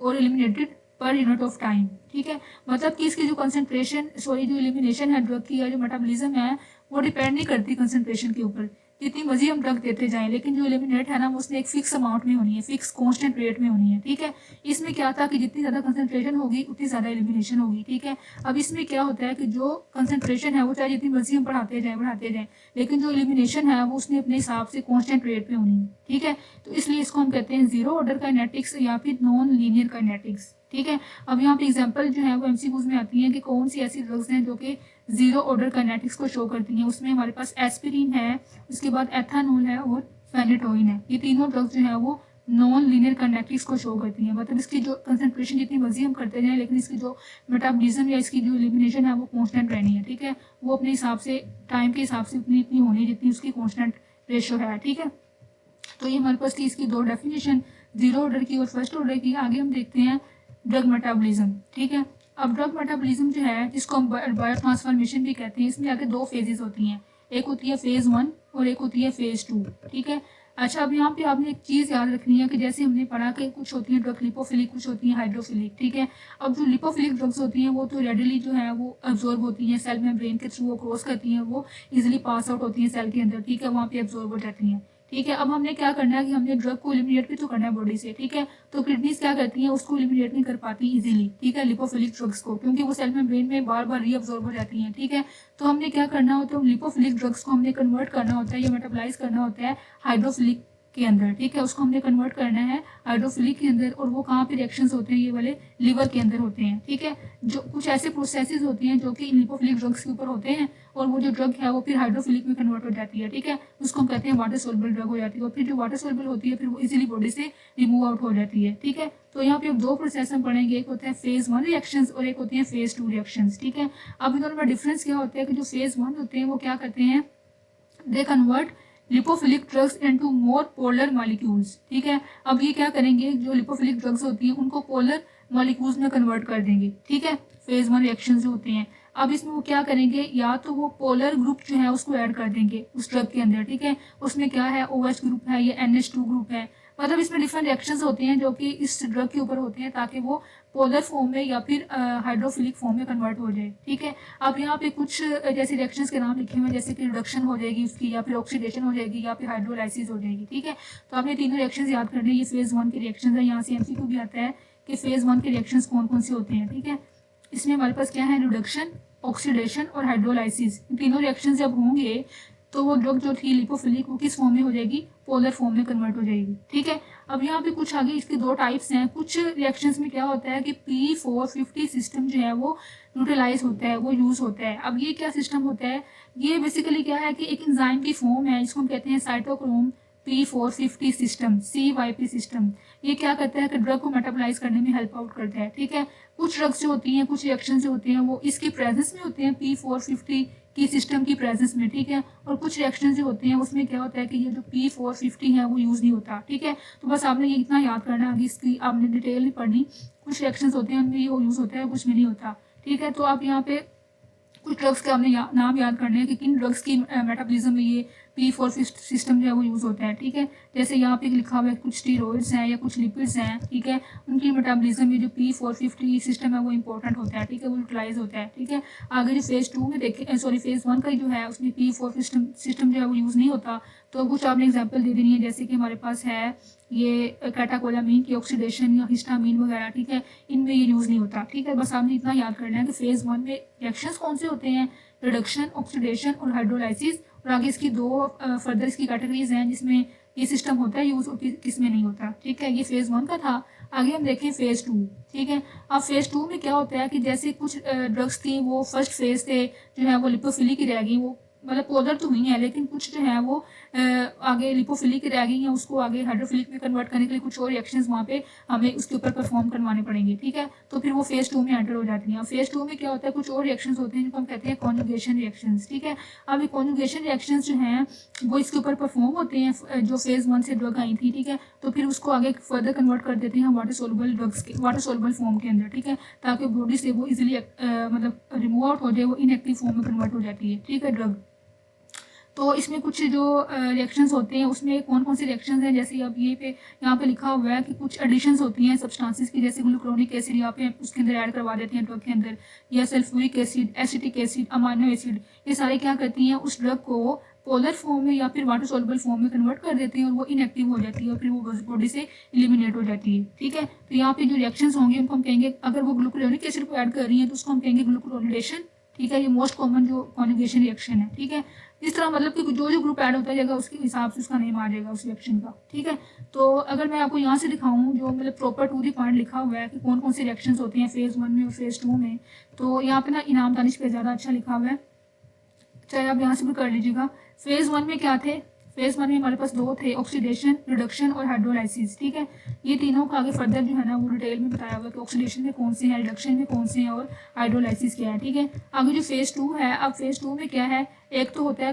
और eliminated per unit of time, ठीक है। मतलब कि इसकी जो कंसंट्रेशन जो एलिमिनेशन है ड्रग की या जो मेटाबॉलिज्म है वो डिपेंड नहीं करती कंसंट्रेशन के ऊपर, जितनी मर्जी हम ड्रग देते जाएं, लेकिन जो एलिमिनेट है ना वो उसने एक फिक्स अमाउंट में होनी है, फिक्स कांस्टेंट रेट में होनी है, ठीक है। इसमें क्या था कि जितनी ज़्यादा कंसंट्रेशन होगी उतनी ज़्यादा एलिमिनेशन होगी, ठीक है। अब इसमें क्या होता है कि जो कंसंट्रेशन है वो चाहे जितनी मर्जी हम बढ़ाते जाएं, लेकिन जो एलिमिनेशन है वो उसने अपने हिसाब से कांस्टेंट रेट पे होनी है, ठीक है। तो इसलिए इसको हम कहते हैं जीरो ऑर्डर काइनेटिक्स या फिर नॉन लीनियर काइनेटिक्स, ठीक है। अब यहाँ पे एग्जांपल जो है वो एमसीक्यूज में आती हैं कि कौन सी ऐसी ड्रग्स हैं जो कि जीरो ऑर्डर काइनेटिक्स को शो करती हैं। उसमें हमारे पास एस्पिरिन है, उसके बाद एथानोल है और फेनिटोइन है। ये तीनों ड्रग्स जो है वो नॉन लीनियर काइनेटिक्स को शो करती हैं, मतलब इसकी जो कंसंट्रेशन जितनी मर्जी हम करते जाएं लेकिन इसकी जो मेटाबॉलिज्म या इसकी जो एलिमिनेशन है वो कांस्टेंट रहनी है। ठीक है, वो अपने हिसाब से टाइम के हिसाब से उतनी इतनी होनी है जितनी उसकी कांस्टेंट रेशो है। ठीक है, तो ये हमारे पास थी इसकी दो डेफिनेशन, जीरो ऑर्डर की और फर्स्ट ऑर्डर की। आगे हम देखते हैं ड्रग मेटाबॉलिज्म। ठीक है, अब ड्रग मेटाबॉलिज्म जो है जिसको हम बायो ट्रांसफॉर्मेशन भी कहते हैं, इसमें आगे दो फेजेस होती हैं, एक होती है फेज 1 और एक होती है फेज 2। ठीक है, अच्छा अब यहाँ पे आपने एक चीज़ याद रखनी है कि जैसे हमने पढ़ा कि कुछ होती है ड्रग लिपोफिलिक, कुछ होती है हाइड्रोफिलिक। ठीक है, अब जो लिपोफिलिक ड्रग्स होती हैं वो तो रेडिली जो है वो अब्जॉर्ब होती हैं, सेल मेम्ब्रेन के थ्रू वो क्रॉस करती हैं, वो इजिली पास आउट होती हैं सेल के अंदर। ठीक है, वहाँ पे अब्जॉर्ब हो जाती हैं। ठीक है, अब हमने क्या करना है कि हमने ड्रग को एलिमिनेट भी तो करना है बॉडी से। ठीक है, तो किडनीज क्या करती हैं, उसको एलिमिनेट नहीं कर पाती इजीली। ठीक है, लिपोफिलिक ड्रग्स को, क्योंकि वो सेल में ब्रेन में बार बार रीअब्जॉर्ब हो जाती हैं। ठीक है, तो हमने क्या करना होता है, लिपोफिलिक ड्रग्स को हमने कन्वर्ट करना होता है या मेटाबोलाइज करना होता है हाइड्रोफिलिक के अंदर। ठीक है, उसको हमने कन्वर्ट करना है हाइड्रोफिलिक के अंदर, और वो कहाँ पे रिएक्शंस होते हैं, ये वाले लिवर के अंदर होते हैं। ठीक है, जो कुछ ऐसे प्रोसेसेस होती हैं जो कि लिपोफिलिक ड्रग्स के ऊपर होते हैं, और वो जो ड्रग है वो फिर हाइड्रोफिलिक में कन्वर्ट हो जाती है। ठीक है, उसको हम कहते हैं वाटर सोल्युबल ड्रग हो जाती है, और फिर जो वाटर सोल्युबल होती है फिर वो इजीली बॉडी से रिमूव आउट हो जाती है। ठीक है, तो यहाँ पे अब दो प्रोसेस हम पढ़ेंगे, एक होता है फेज 1 रिएक्शंस और एक होती है फेज 2 रिएक्शंस। ठीक है, अब इन दोनों में डिफरेंस क्या होता है कि जो फेज 1 होते हैं वो क्या करते हैं, they convert lipophilic drugs into more polar molecules. ठीक है, अब ये क्या करेंगे, जो लिपोफिलिक ड्रग्स होती हैं उनको पोलर मॉलिक्यूल्स में कन्वर्ट कर देंगे। ठीक है, फेज 1 रिएक्शन जो होते हैं, अब इसमें वो क्या करेंगे, या तो वो पोलर ग्रुप जो है उसको ऐड कर देंगे उस ड्रग के अंदर। ठीक है, उसमें क्या है, OH ग्रुप है या NH2 ग्रुप है, मतलब इसमें डिफरेंट रिएक्शंस होते हैं जो कि इस ड्रग के ऊपर होते हैं ताकि वो पोलर फॉर्म में या फिर हाइड्रोफिलिक फॉर्म में कन्वर्ट हो जाए। ठीक है, अब यहाँ पे कुछ जैसे रिएक्शंस के नाम लिखे हुए हैं, जैसे कि रिडक्शन हो जाएगी उसकी, या फिर ऑक्सीडेशन हो जाएगी, या फिर हाइड्रोलाइसिस हो जाएगी। ठीक है, तो आपने तीनों रिएक्शंस याद करने, ये फेज 1 के रिएक्शंस है। यहाँ से MCQ भी आता है कि फेज 1 के रिएक्शंस कौन कौन से होते हैं। ठीक है, इसमें हमारे पास क्या है, रिडक्शन, ऑक्सीडेशन और हाइड्रोलाइसिस। इन तीनों रिएक्शन जब होंगे तो वो ड्रग जो थी लिपोफिलिक वो किस फॉर्म में हो जाएगी, पोलर फॉर्म में कन्वर्ट हो जाएगी। ठीक है, अब यहाँ पे कुछ आगे इसके दो टाइप्स हैं। कुछ रिएक्शंस में क्या होता है कि P450 सिस्टम जो है वो यूटिलाइज होता है, वो यूज होता है। अब ये क्या सिस्टम होता है, ये बेसिकली क्या है कि एक एंजाइम की फॉर्म है जिसको हम कहते हैं cytochrome P450 system, CYP system. ये क्या करता है कि ड्रग को मेटाबोलाइज करने में हेल्प आउट करता है। ठीक है, कुछ ड्रग्स जो होती हैं, कुछ रिएक्शन जो होते हैं वो इसकी प्रेजेंस में होते हैं, P450 की सिस्टम की प्रेजेंस में। ठीक है, और कुछ रिएक्शन जो होते हैं उसमें क्या होता है कि ये जो P450 है वो यूज नहीं होता। ठीक है, तो बस आपने ये इतना याद करना, आगे इसकी आपने डिटेल नहीं पढ़नी। कुछ रिएक्शन होते हैं उनमें ये यूज होता है, कुछ में नहीं होता। ठीक है, तो आप यहाँ पे कुछ ड्रग्स के आपने नाम याद करने हैं कि किन ड्रग्स की मेटाबॉलिज्म में ये P450 सिस्टम जो है वो यूज होता है। ठीक है, जैसे यहाँ पे लिखा हुआ है कुछ स्टीरॉइड्स हैं या कुछ लिपिड्स हैं। ठीक है, उनकी मेटाबॉलिज्म में जो P450 सिस्टम है वो इंपॉर्टेंट होता है। ठीक है, वो यूटिलाइज होता है। ठीक है, आगे जो फेज 2 में देखें, सॉरी फेज 1 का जो है उसमें P450 सिस्टम जो है वो यूज नहीं होता। तो कुछ आपने एग्जाम्पल दे देनी है, जैसे कि हमारे पास है ये कैटाकोलामीन की ऑक्सीडेशन या हिस्टामीन वगैरह। ठीक है, इनमें ये यूज नहीं होता। ठीक है, बस आपने इतना याद करना है कि फेज 1 में रिएक्शंस कौन से होते हैं, रिडक्शन, ऑक्सीडेशन और हाइड्रोलाइसिस। और आगे इसकी दो फर्दर इसकी कैटेगरीज हैं जिसमें ये सिस्टम होता है यूज और किस में नहीं होता। ठीक है, ये फेज 1 का था। आगे हम देखें फेज 2। ठीक है, अब फेज 2 में क्या होता है कि जैसे कुछ ड्रग्स थी वो फर्स्ट फेज थे जो है वो लिपोफिलिक ही रह गई, वो मतलब पोलर तो हुई है लेकिन कुछ जो है वो आगे लिपोफिलिक रह गई हैं, उसको आगे हाइड्रोफिलिक में कन्वर्ट करने के लिए कुछ और रिएक्शंस वहाँ पे हमें उसके ऊपर परफॉर्म करवाने पड़ेंगे। ठीक है, तो फिर वो फेज 2 में एंटर हो जाती हैं। फेज 2 में क्या होता है, कुछ और रिएक्शंस होते हैं जिनको हम कहते हैं कॉन्जुगेशन रिएक्शंस। ठीक है, अब ये कॉन्जुगेशन रिएक्शंस जो हैं वो इसके ऊपर परफॉर्म होते हैं जो फेज 1 से ड्रग आई थी। ठीक है, तो फिर उसको आगे फर्दर कन्वर्ट कर देते हैं वाटर सोलुबल ड्रग्स के, वाटर सोलुबल फॉर्म के अंदर। ठीक है, ताकि बॉडी से वो इजिली मतलब रिमूव आउट हो जाए, वो इनएक्टिव फॉर्म में कन्वर्ट हो जाती है। ठीक है, ड्रग। तो इसमें कुछ जो रिएक्शंस होते हैं उसमें कौन कौन से रिएक्शंस हैं, जैसे अब ये पे यहाँ पे लिखा हुआ है कि कुछ एडिशंस होती हैं सब्सटेंसेस की, जैसे ग्लूक्रोनिक एसिड यहाँ पे उसके अंदर ऐड करवा देते हैं ड्रग के अंदर, या sulphuric acid, acetic acid, amino acid. ये सारे क्या करती हैं, उस ड्रग को पोलर फॉर्म में या फिर वाटर सोलुबल फॉर्म में कन्वर्ट कर देते हैं और वो इनएक्टिव हो जाती है और फिर वो बॉडी से एलिमिनेट हो जाती है। ठीक है, तो यहाँ पे जो रिएक्शंस होंगे उनको हम कहेंगे, अगर वो ग्लूक्रोनिक एसिड को ऐड कर रही है तो उसको हम कहेंगे ग्लूक्रोनिलेशन। ठीक है, ये मोस्ट कॉमन जो कॉन्जुगेशन रिएक्शन है। ठीक है, इस तरह मतलब कि जो जो ग्रुप ऐड होता जाएगा उसके हिसाब से उसका नेम आ जाएगा उस रिएक्शन का, ठीक है। तो अगर मैं आपको यहाँ से दिखाऊँ जो मतलब प्रॉपर टू दी पॉइंट लिखा हुआ है कि कौन कौन सी रिएक्शंस होती हैं फेज़ 1 में और फेज़ 2 में, तो यहाँ पे ना इनाम दानिश पे ज़्यादा अच्छा लिखा हुआ है, चाहे आप यहाँ से भी कर लीजिएगा। फेज़ 1 में क्या थे, फेज़ 1 में हमारे पास दो थे, ऑक्सीडेशन, रिडक्शन और हाइड्रोलाइसिस, ठीक है। ये तीनों का आगे फर्दर जो है ना वो डिटेल में बताया हुआ है कि ऑक्सीडेशन में कौन से हैं, रिडक्शन में कौन से हैं और हाइड्रोलाइसिस क्या है, ठीक है। आगे जो फेज़ 2 है, अब फेज़ 2 में क्या है, एक तो होता है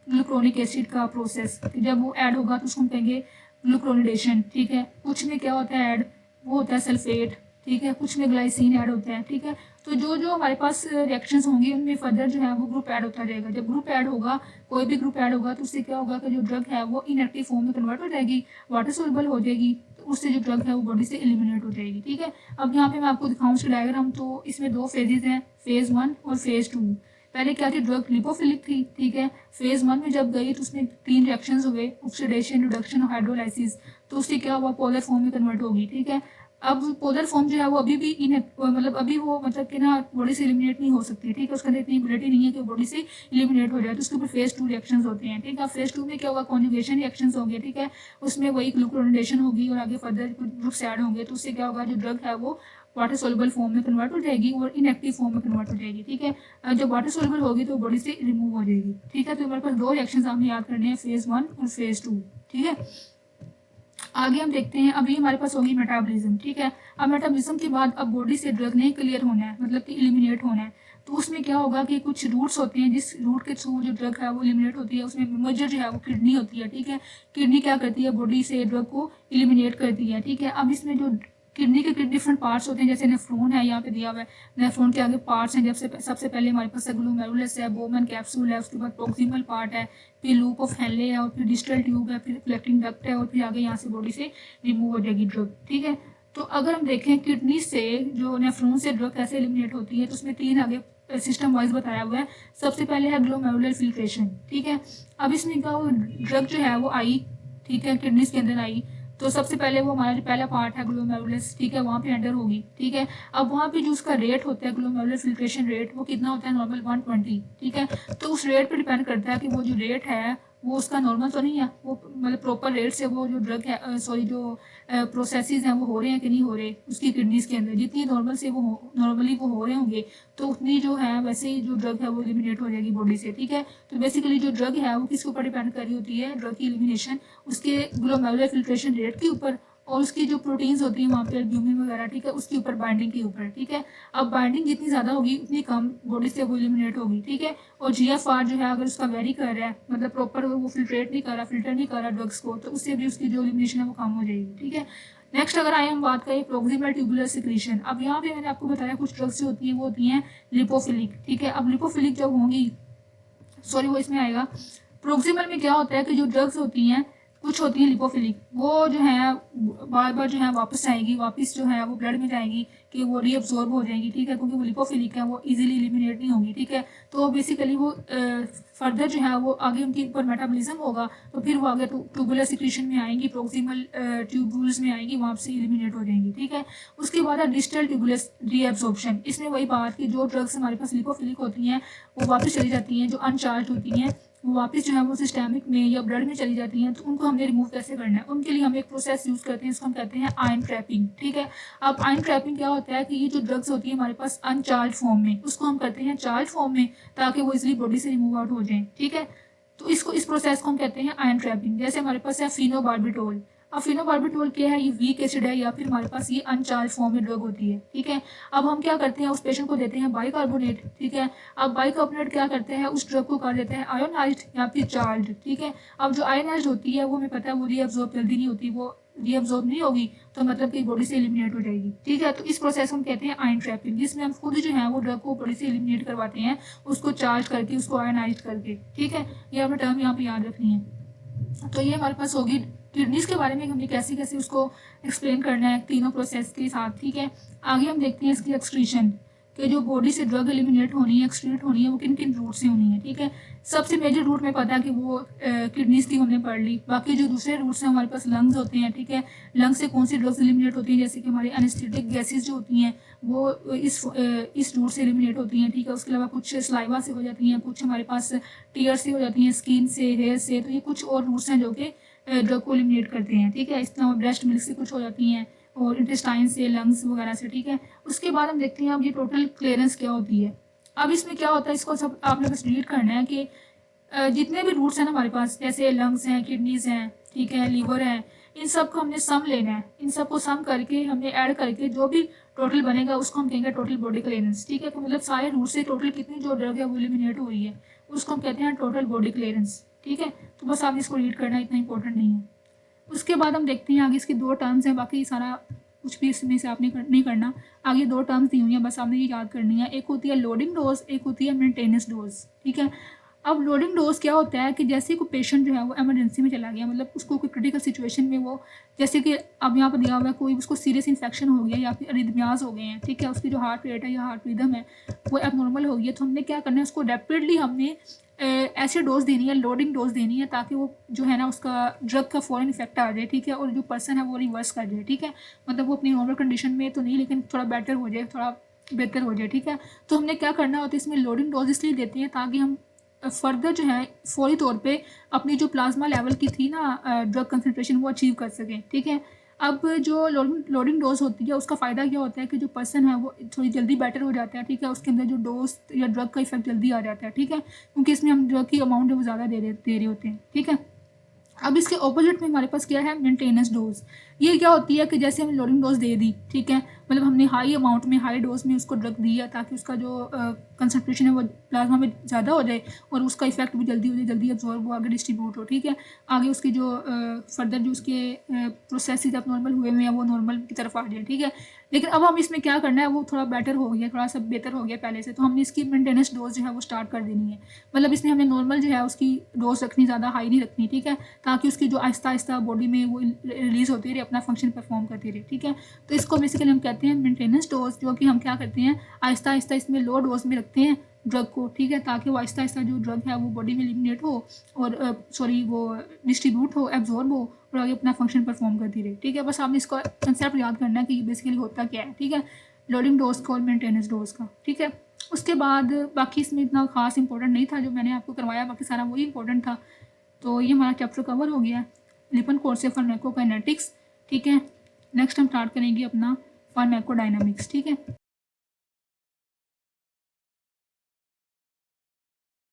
ग्लूक्रोनिक एसिड का प्रोसेस, जब वो ऐड होगा तो उसको हम कहेंगे ग्लूक्रोनिडेशन, ठीक है। कुछ में क्या होता है ऐड, वो होता है सल्फेट, ठीक है। कुछ में ग्लाइसिन ऐड होता है, ठीक है। तो जो जो हमारे पास रिएक्शंस होंगी उनमें फर्दर जो है वो ग्रुप ऐड होता जाएगा। जब ग्रुप ऐड होगा, कोई भी ग्रुप ऐड होगा तो उससे क्या होगा कि जो ड्रग है वो इनएक्टिव फॉर्म में कन्वर्ट हो जाएगी, वाटर सोल्यूबल हो जाएगी, तो उससे जो ड्रग है वो बॉडी से एलिमिनेट हो जाएगी, ठीक है। अब यहाँ पे मैं आपको दिखाऊँ इसका डायग्राम, तो इसमें दो फेजेज हैं, फेज़ 1 और फेज़ 2। पहले क्या थी, ड्रग लिपोफिलिक थी, ठीक है। फेज़ 1 में जब गई तो उसमें 3 रिएक्शंस हुए, ऑक्सीडेशन, रिडक्शन और हाइड्रोलाइसिस, तो उससे क्या हुआ, पोलर फॉर्म में कन्वर्ट होगी, ठीक है। अब पोलर फॉर्म जो है वो अभी भी मतलब अभी वो मतलब कि ना बॉडी से एलिमिनेट नहीं हो सकती, ठीक है। उसके अंदर इतनी एबिलिटी नहीं है कि बॉडी से एलिमिनेट हो जाए, तो उसके ऊपर फेज़ 2 रिएक्शंस होते हैं, ठीक है। फेज़ 2 में क्या होगा, कॉन्जुगेशन रिएक्शंस होंगे, ठीक है। उसमें वही ग्लूक्रोनिडेशन होगी और आगे फर्दर ग्रुप्स ऐड होंगे, तो उससे क्या होगा, जो ड्रग है वो वाटर सोल्युबल फॉर्म में कन्वर्ट हो जाएगी और इनएक्टिव फॉर्म में कन्वर्ट हो जाएगी, ठीक है। जब वाटर सोल्युबल होगी तो बॉडी से रिमूव हो जाएगी, ठीक है। तो हमारे पास दो रिएक्शंस आपने याद करने हैं, फेज़ 1 और फेज़ 2, ठीक है। आगे हम देखते हैं, अभी हमारे पास होगी मेटाबॉलिज्म, ठीक है। अब मेटाबॉलिज्म के बाद अब बॉडी से ड्रग नहीं क्लियर होना है, मतलब कि एलिमिनेट होना है, तो उसमें क्या होगा कि कुछ रूट्स होते हैं, जिस रूट के थ्रू जो ड्रग है वो एलिमिनेट होती है। उसमें मेजर जो है वो किडनी होती है, ठीक है। किडनी क्या करती है, बॉडी से ड्रग को एलिमिनेट करती है, ठीक है। अब इसमें जो किडनी के डिफरेंट पार्ट्स होते हैं, जैसे नेफ्रॉन है, यहाँ पे दिया हुआ है, नेफ्रॉन के आगे पार्ट्स हैं, जब से सबसे पहले हमारे पास ग्लोमेरुलस है, बोमन कैप्सूल है, उसके बाद प्रोक्सिमल पार्ट है, फिर लूप ऑफ हेले है, और फिर डिस्टल ट्यूब है, फिर कलेक्टिंग डक्ट है, और फिर आगे यहाँ से बॉडी से रिमूव हो जाएगी ड्रग, ठीक है। तो अगर हम देखें किडनी से जो नेफ्रॉन से ड्रग कैसे एलिमिनेट होती है, तो उसमें तीन आगे सिस्टम वाइज बताया हुआ है। सबसे पहले है ग्लोमेरुलर फिल्ट्रेशन, ठीक है। अब इसमें क्या वो ड्रग जो है वो आई, ठीक है, किडनीज के अंदर आई, तो सबसे पहले वो हमारा जो पहला पार्ट है ग्लोमेरुलस, ठीक है, वहाँ पे एंटर होगी, ठीक है। अब वहाँ पे जो उसका रेट होता है, ग्लोमेरुलर फिल्ट्रेशन रेट, वो कितना होता है, नॉर्मल 120, ठीक है। तो उस रेट पे डिपेंड करता है कि वो जो रेट है वो उसका नॉर्मल तो नहीं है, वो मतलब प्रॉपर रेट से वो जो ड्रग है सॉरी जो प्रोसेसेस हैं वो हो रहे हैं कि नहीं हो रहे उसकी किडनीज के अंदर। जितनी नॉर्मल से वो नॉर्मली वो हो रहे होंगे तो उतनी जो है वैसे ही जो ड्रग है वो एलिमिनेट हो जाएगी बॉडी से, ठीक है। तो बेसिकली जो ड्रग है वो किसके ऊपर डिपेंड कर रही होती है, ड्रग की एलिमिनेशन उसके ग्लोमेरुलर फिल्ट्रेशन रेट के ऊपर, और उसकी जो प्रोटीन्स होती है वहाँ पे एल्ब्यूमिन वगैरह, ठीक है, उसके ऊपर बाइंडिंग के ऊपर, ठीक है। अब बाइंडिंग जितनी ज़्यादा होगी उतनी कम बॉडी से वो एलिमिनेट होगी, ठीक है। और GFR जो है अगर उसका वेरी कर रहा है, मतलब प्रॉपर वो फिल्ट्रेट नहीं कर रहा, फिल्टर नहीं कर रहा ड्रग्स को, तो उससे भी उसकी जो एलिमिनेशन है वो कम हो जाएगी, ठीक है। नेक्स्ट अगर आए हम बात करें प्रोक्सिमल ट्यूबुलर सिक्रीशन, अब यहाँ पे मैंने आपको बताया कुछ ड्रग्स जो होती हैं वो होती हैं लिपोफिलिक, ठीक है। अब लिपोफिलिक जब होंगी, सॉरी वो इसमें आएगा, प्रोक्सिमल में क्या होता है कि जो ड्रग्स होती हैं कुछ होती है लिपोफिलिक, वो जो है बार बार जो है वापस आएगी, वापस जो है वो ब्लड में जाएगी कि वो रीअब्जॉर्ब हो जाएंगी, ठीक है, क्योंकि वो लिपोफिलिक है, वो इजीली एलिमिनेट नहीं होंगी, ठीक है। तो बेसिकली वो फर्दर जो है वो आगे उनके ऊपर मेटाबॉलिज्म होगा, तो फिर वो आगे ट्यूबुलर सिक्रीशन में आएंगी, प्रोक्सिमल ट्यूबुल्स में आएंगी, वहाँ से एलिमिनेट हो जाएंगी, ठीक है। उसके बाद है डिस्टल ट्यूबुलर रीअब्जॉर्प्शन। इसमें वही बात कि जो ड्रग्स हमारे पास लिपोफिलिक होती हैं वो वापस चली जाती हैं, जो अनचार्ज होती हैं वो वापस जो है वो सिस्टमिक में या ब्लड में चली जाती हैं, तो उनको हमने रिमूव कैसे करना है, उनके लिए हम एक प्रोसेस यूज करते हैं, इसको हम कहते हैं आयन ट्रैपिंग, ठीक है। अब आयन ट्रैपिंग क्या होता है कि ये जो ड्रग्स होती है हमारे पास अनचार्ज फॉर्म में, उसको हम करते हैं चार्ज फॉर्म में, ताकि वो इजिली बॉडी से रिमूव आउट हो जाए, ठीक है। तो इस प्रोसेस को हम कहते हैं आयन ट्रैपिंग। जैसे हमारे पास है फिनोबार्बिटोल। अब फिनोबार्बिटोल क्या है, ये वीक एसिड है या फिर हमारे पास ये अनचार्ज फॉर्म में ड्रग होती है, ठीक है। अब हम क्या करते हैं, उस पेशेंट को देते हैं बाइकार्बोनेट, ठीक है। अब बाइकार्बोनेट क्या करते हैं, उस ड्रग को कर देते हैं आयोनाइज्ड या फिर चार्ज, ठीक है। अब जो आयोनाइज्ड होती है वो हमें पता है वो रीअब्जॉर्ब जल्दी नहीं होती, वो रीअब्जॉर्ब नहीं होगी तो मतलब कि बॉडी से एलिमिनेट हो जाएगी, ठीक है। तो इस प्रोसेस को हम कहते हैं आयन ट्रैपिंग, जिसमें हम खुद जो है वो ड्रग को बॉडी से एलिमिनेट करवाते हैं, उसको चार्ज करके, उसको आयोनाइज करके, ठीक है। ये हमें टर्म यहाँ पे याद रखनी है। तो ये हमारे पास होगी किडनीज के बारे में, हमने कैसे कैसे उसको एक्सप्लेन करना है तीनों प्रोसेस के साथ, ठीक है। आगे हम देखते हैं इसकी एक्सक्रीशन। कि जो बॉडी से ड्रग एलिमिनेट होनी है, एक्सक्रीट होनी है, वो किन किन रूट से होनी है, ठीक है। सबसे मेजर रूट में पता है कि वो किडनीज की हमने पढ़ ली। बाकी जो दूसरे रूट्स हैं हमारे पास लंग्स होते हैं, ठीक है। लंग्स से कौन सी ड्रग्स एलिमिनेट होती हैं, जैसे कि हमारी एनेस्थेटिक गैसेज जो होती हैं वो इस रूट से एलिमिनेट होती हैं, ठीक है। उसके अलावा कुछ स्लाइवा से हो जाती हैं, कुछ हमारे पास टीयर से हो जाती हैं, स्किन से, हेयर से। तो ये कुछ और रूट्स हैं जो कि ड्रग को एलिमिनेट करते हैं, ठीक है। इस तरह ब्रेस्ट मिल्क से कुछ हो जाती हैं और इंटेस्टाइन से, लंग्स वगैरह से, ठीक है। उसके बाद हम देखते हैं अब ये टोटल क्लियरेंस क्या होती है। अब इसमें क्या होता है, इसको सब आपने बस रीड करना है कि जितने भी रूट्स हैं ना हमारे पास, जैसे लंग्स हैं, किडनीज हैं, ठीक है, लीवर है, इन सब को हमने सम लेना है। इन सब को सम करके हमने ऐड करके जो भी टोटल बनेगा उसको हम कहेंगे टोटल बॉडी क्लियरेंस, ठीक है। तो मतलब सारे रूट से टोटल कितनी जो ड्रग है वो एलिमिनेट हो रही है उसको हम कहते हैं टोटल बॉडी क्लियरेंस, ठीक है। तो बस आप इसको रीड करना, इतना इंपॉर्टेंट नहीं है। उसके बाद हम देखते हैं आगे इसकी दो टर्म्स हैं, बाकी सारा कुछ भी इसमें से आपने नहीं करना। आगे दो टर्म्स दी हुई हैं, बस आपने ये याद करनी है। एक होती है लोडिंग डोज, एक होती है मेंटेनेंस डोज, ठीक है। अब लोडिंग डोज क्या होता है कि जैसे कोई पेशेंट जो है वो इमरजेंसी में चला गया, मतलब उसको कोई क्रिटिकल सिचुएशन में वो, जैसे कि अब यहाँ पर दिया हुआ है कोई उसको सीरियस इन्फेक्शन हो गया या फिर अरिदमियाज हो गए हैं, ठीक है। उसकी जो हार्ट रेट है या हार्ट रिदम है वो एबनॉर्मल हो गई है, तो हमने क्या करना है, उसको रैपिडली हमने ऐसे डोज देनी है, लोडिंग डोज देनी है, ताकि वो जो है ना उसका ड्रग का फॉरन इफेक्ट आ जाए, ठीक है। और जो पर्सन है वो रिवर्स कर जाए, ठीक है। मतलब वो अपनी नॉर्मल कंडीशन में तो नहीं, लेकिन थोड़ा बेटर हो जाए, थोड़ा बेहतर हो जाए, ठीक है। तो हमने क्या करना होता है, इसमें लोडिंग डोज इसलिए देते हैं ताकि हम फर्दर जो है फौरी तौर पे अपनी जो प्लाज्मा लेवल की थी ना ड्रग कंसनट्रेशन वो अचीव कर सकें, ठीक है। अब जो लोडिंग डोज होती है उसका फ़ायदा क्या होता है कि जो पर्सन है वो थोड़ी जल्दी बेटर हो जाता है, ठीक है। उसके अंदर जो डोज या ड्रग का इफेक्ट जल्दी आ जाता है, ठीक है, क्योंकि इसमें हम ड्रग की अमाउंट है वो ज़्यादा दे रहे होते हैं, ठीक है। अब इसके ऑपोजिट में हमारे पास क्या है, मेंटेनेंस डोज। ये क्या होती है कि जैसे हमने लोडिंग डोज दे दी, ठीक है, मतलब हमने हाई अमाउंट में, हाई डोज में उसको ड्रग दिया ताकि उसका जो कंसनट्रेशन है वो प्लाज्मा में ज़्यादा हो जाए और उसका इफेक्ट भी जल्दी हो जाए, जल्दी एब्जॉर्ब हो, आगे डिस्ट्रीब्यूट हो, ठीक है। आगे उसकी जो फर्दर जो उसके प्रोसेस अब नॉर्मल हुए हुए हैं वो नॉर्मल की तरफ आ जाए, ठीक है। लेकिन अब हम इसमें क्या करना है, वो थोड़ा बेटर हो गया, थोड़ा सा बेहतर हो गया पहले से, तो हमने इसकी मेंटेनेंस डोज जो है वो स्टार्ट कर देनी है। मतलब इसमें हमें नॉर्मल जो है उसकी डोज रखनी, ज़्यादा हाई नहीं रखनी, ठीक है, ताकि उसकी जो आहिस्ता आहिस्ता बॉडी में वो रिलीज होती रहे, अपना फंक्शन परफॉर्म करती रहे, ठीक है। तो इसको बेसिकली हम कहते हैं मेंटेनेंस डोज, जो कि हम क्या करते हैं, आहिस्ता आहिस्ता इसमें लो डोज में रखते हैं ड्रग को, ठीक है, ताकि वो आहिस्ता आहिस्ता जो ड्रग है वो बॉडी में एलिमिनेट हो और वो डिस्ट्रीब्यूट हो, एब्जॉर्ब हो और आगे अपना फंक्शन परफॉर्म करती रहे, ठीक है। बस आपने इसका कंसेप्ट याद करना है कि ये बेसिकली होता क्या है, ठीक है, लोडिंग डोज का और मेंटेनेंस डोज का, ठीक है। उसके बाद बाकी इसमें इतना खास इंपॉर्टेंट नहीं था जो मैंने आपको करवाया, बाकी सारा वही इंपॉर्टेंट था। तो ये हमारा चैप्टर कवर हो गया है, लिपन कोर्स फार्माकोकाइनेटिक्स, ठीक है। नेक्स्ट हम स्टार्ट करेंगे अपना फार्माकोडायनामिक्स, ठीक है।